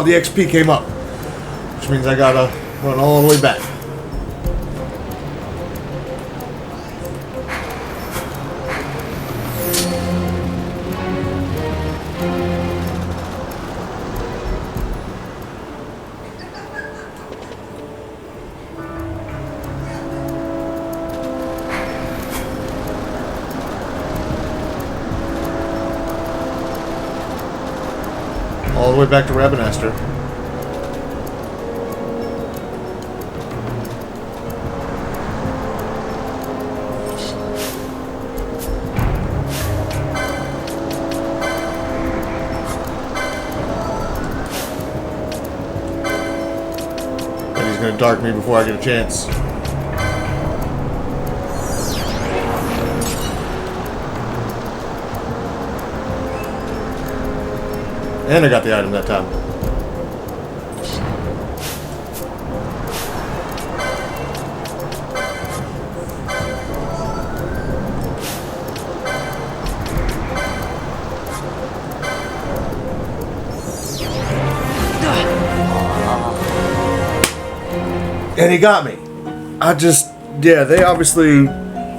the XP came up. Which means I gotta run all the way back. All the way back to Rabanastre. And he's gonna dark me before I get a chance. And I got the item that time. And he got me. Yeah, they obviously,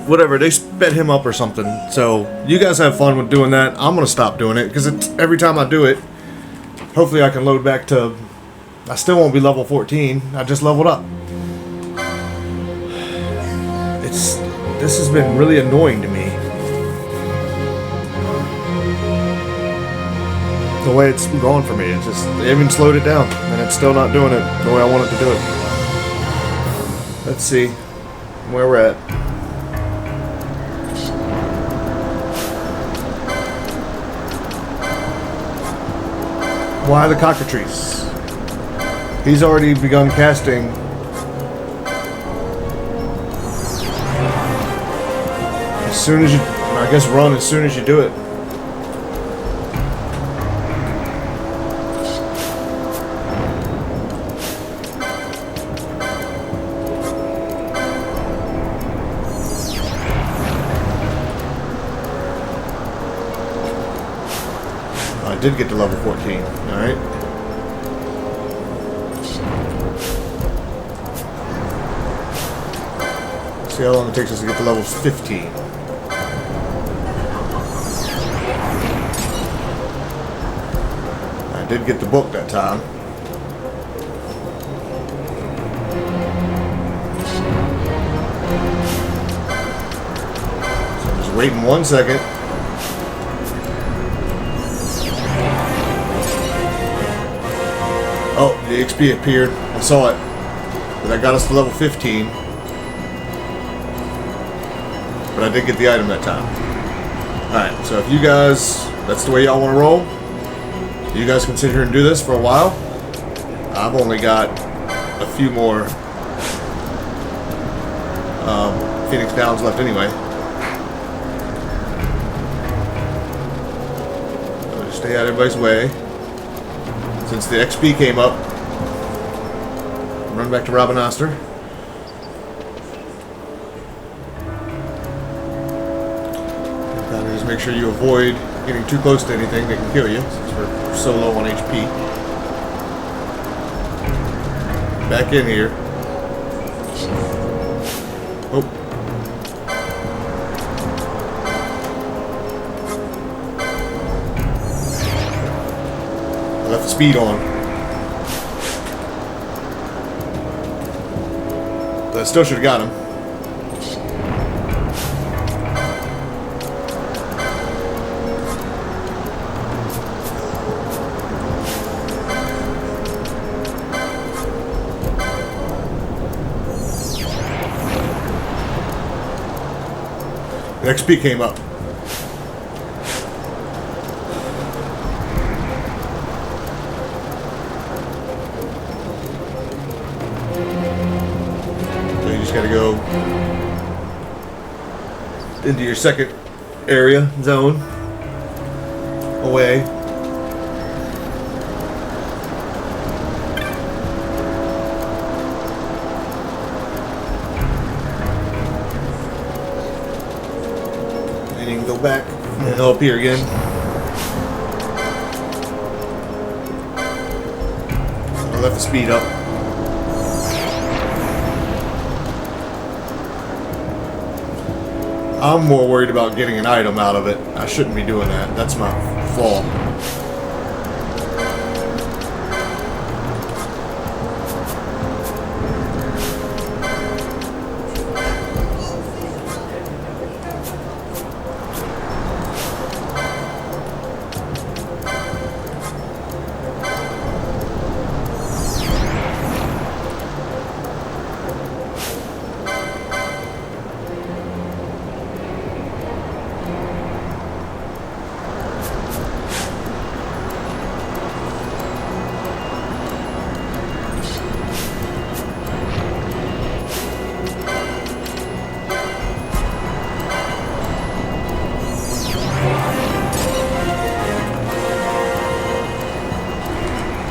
whatever, they sped him up or something. So you guys have fun with doing that. I'm gonna stop doing it because it's every time I do it. Hopefully I can load back to... I still won't be level 14. I just leveled up. This has been really annoying to me. The way it's going for me. It's just... They even slowed it down. And it's still not doing it the way I want it to do it. Let's see where we're at. Why the cockatrice? He's already begun casting. As soon as you, I guess, run as soon as you do it. I did get to level 14. Alright. See how long it takes us to get to level 15. I did get the book that time. So I'm just waiting 1 second. Oh, the XP appeared. I saw it. But that got us to level 15. But I did get the item that time. Alright, so if you guys, that's the way y'all want to roll, you guys can sit here and do this for a while. I've only got a few more Phoenix Downs left anyway. So just stay out of everybody's way. Since the XP came up, run back to Rabanastre. Gotta just make sure you avoid getting too close to anything that can kill you, since we're so low on HP. Back in here. Oh. Left the speed on. But I still should have got him. The XP came up. Gotta go into your second area zone away. And you can go back and he'll appear again. gonna have to speed up. I'm more worried about getting an item out of it. I shouldn't be doing that. That's my flaw.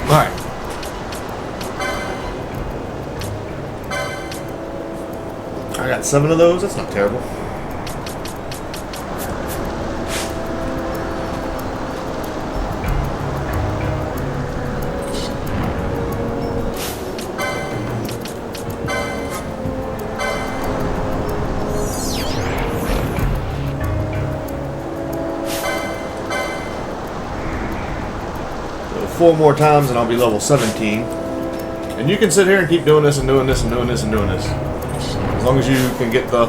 Alright. I got 7 of those. That's not terrible. So 4 more times and I'll be level 17. And you can sit here and keep doing this and doing this and doing this and doing this. As long as you can get the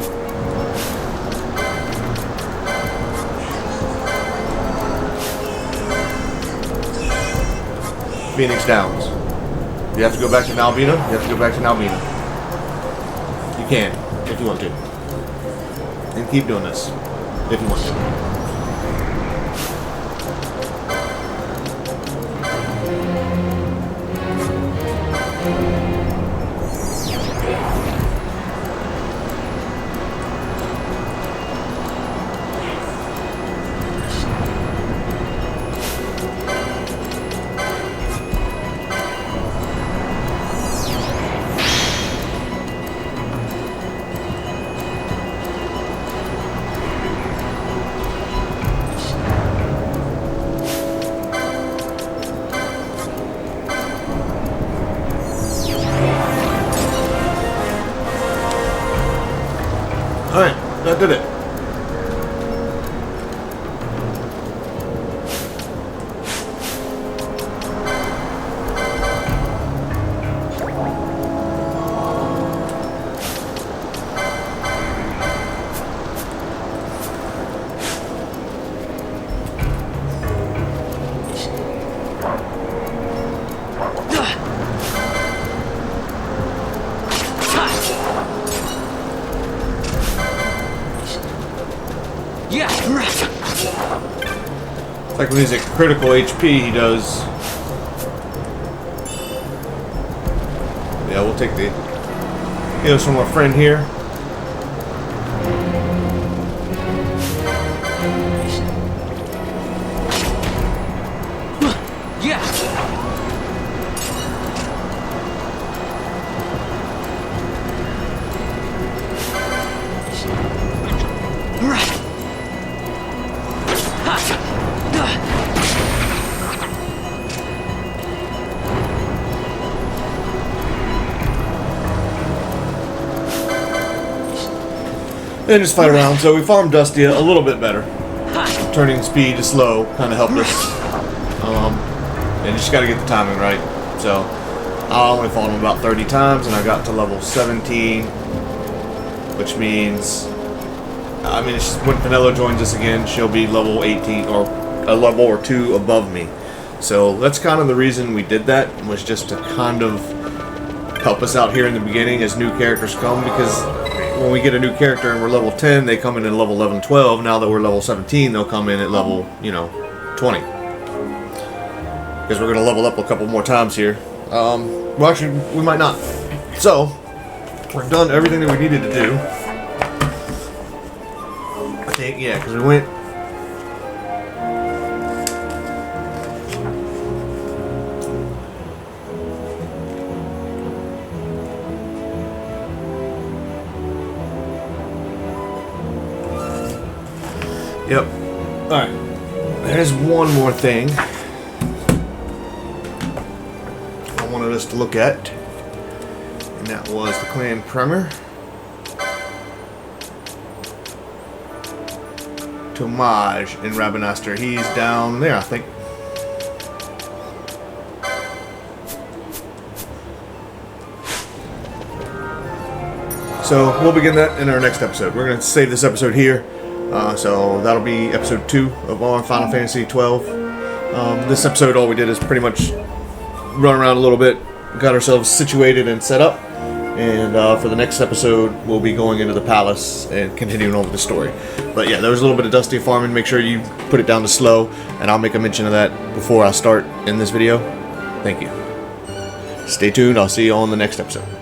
Phoenix Downs. You have to go back to Nalbina. You have to go back to Nalbina. You can, if you want to. And keep doing this, if you want to. Alright, that did it. Yeah. It's like when he's at critical HP, he does. Yeah, we'll take the heals from our friend here. Yeah. And just fight around. So we farmed Dustia a little bit better. Turning speed to slow kind of helped us. And you just got to get the timing right. So I only fought him about 30 times, and I got to level 17, which means, it's just when Penelo joins us again, she'll be level 18 or a level or 2 above me. So that's kind of the reason we did that, was just to kind of help us out here in the beginning as new characters come, because when we get a new character and we're level 10, they come in at level 11, 12. Now that we're level 17, they'll come in at level, 20. Because we're going to level up a couple more times here. Well, actually, we might not. So, we've done everything that we needed to do. I think, yeah, because we went... Yep. Alright. There's one more thing I wanted us to look at. And that was the clan primer. Tomaj in Rabanastre. He's down there, I think. So we'll begin that in our next episode. We're going to save this episode here. So that'll be episode 2 of our Final Fantasy 12. This episode, all we did is pretty much run around a little bit, got ourselves situated and set up. And for the next episode, we'll be going into the palace and continuing on with the story. But yeah, there was a little bit of Dustia farming. Make sure you put it down to slow, and I'll make a mention of that before I start in this video. Thank you. Stay tuned. I'll see you on the next episode.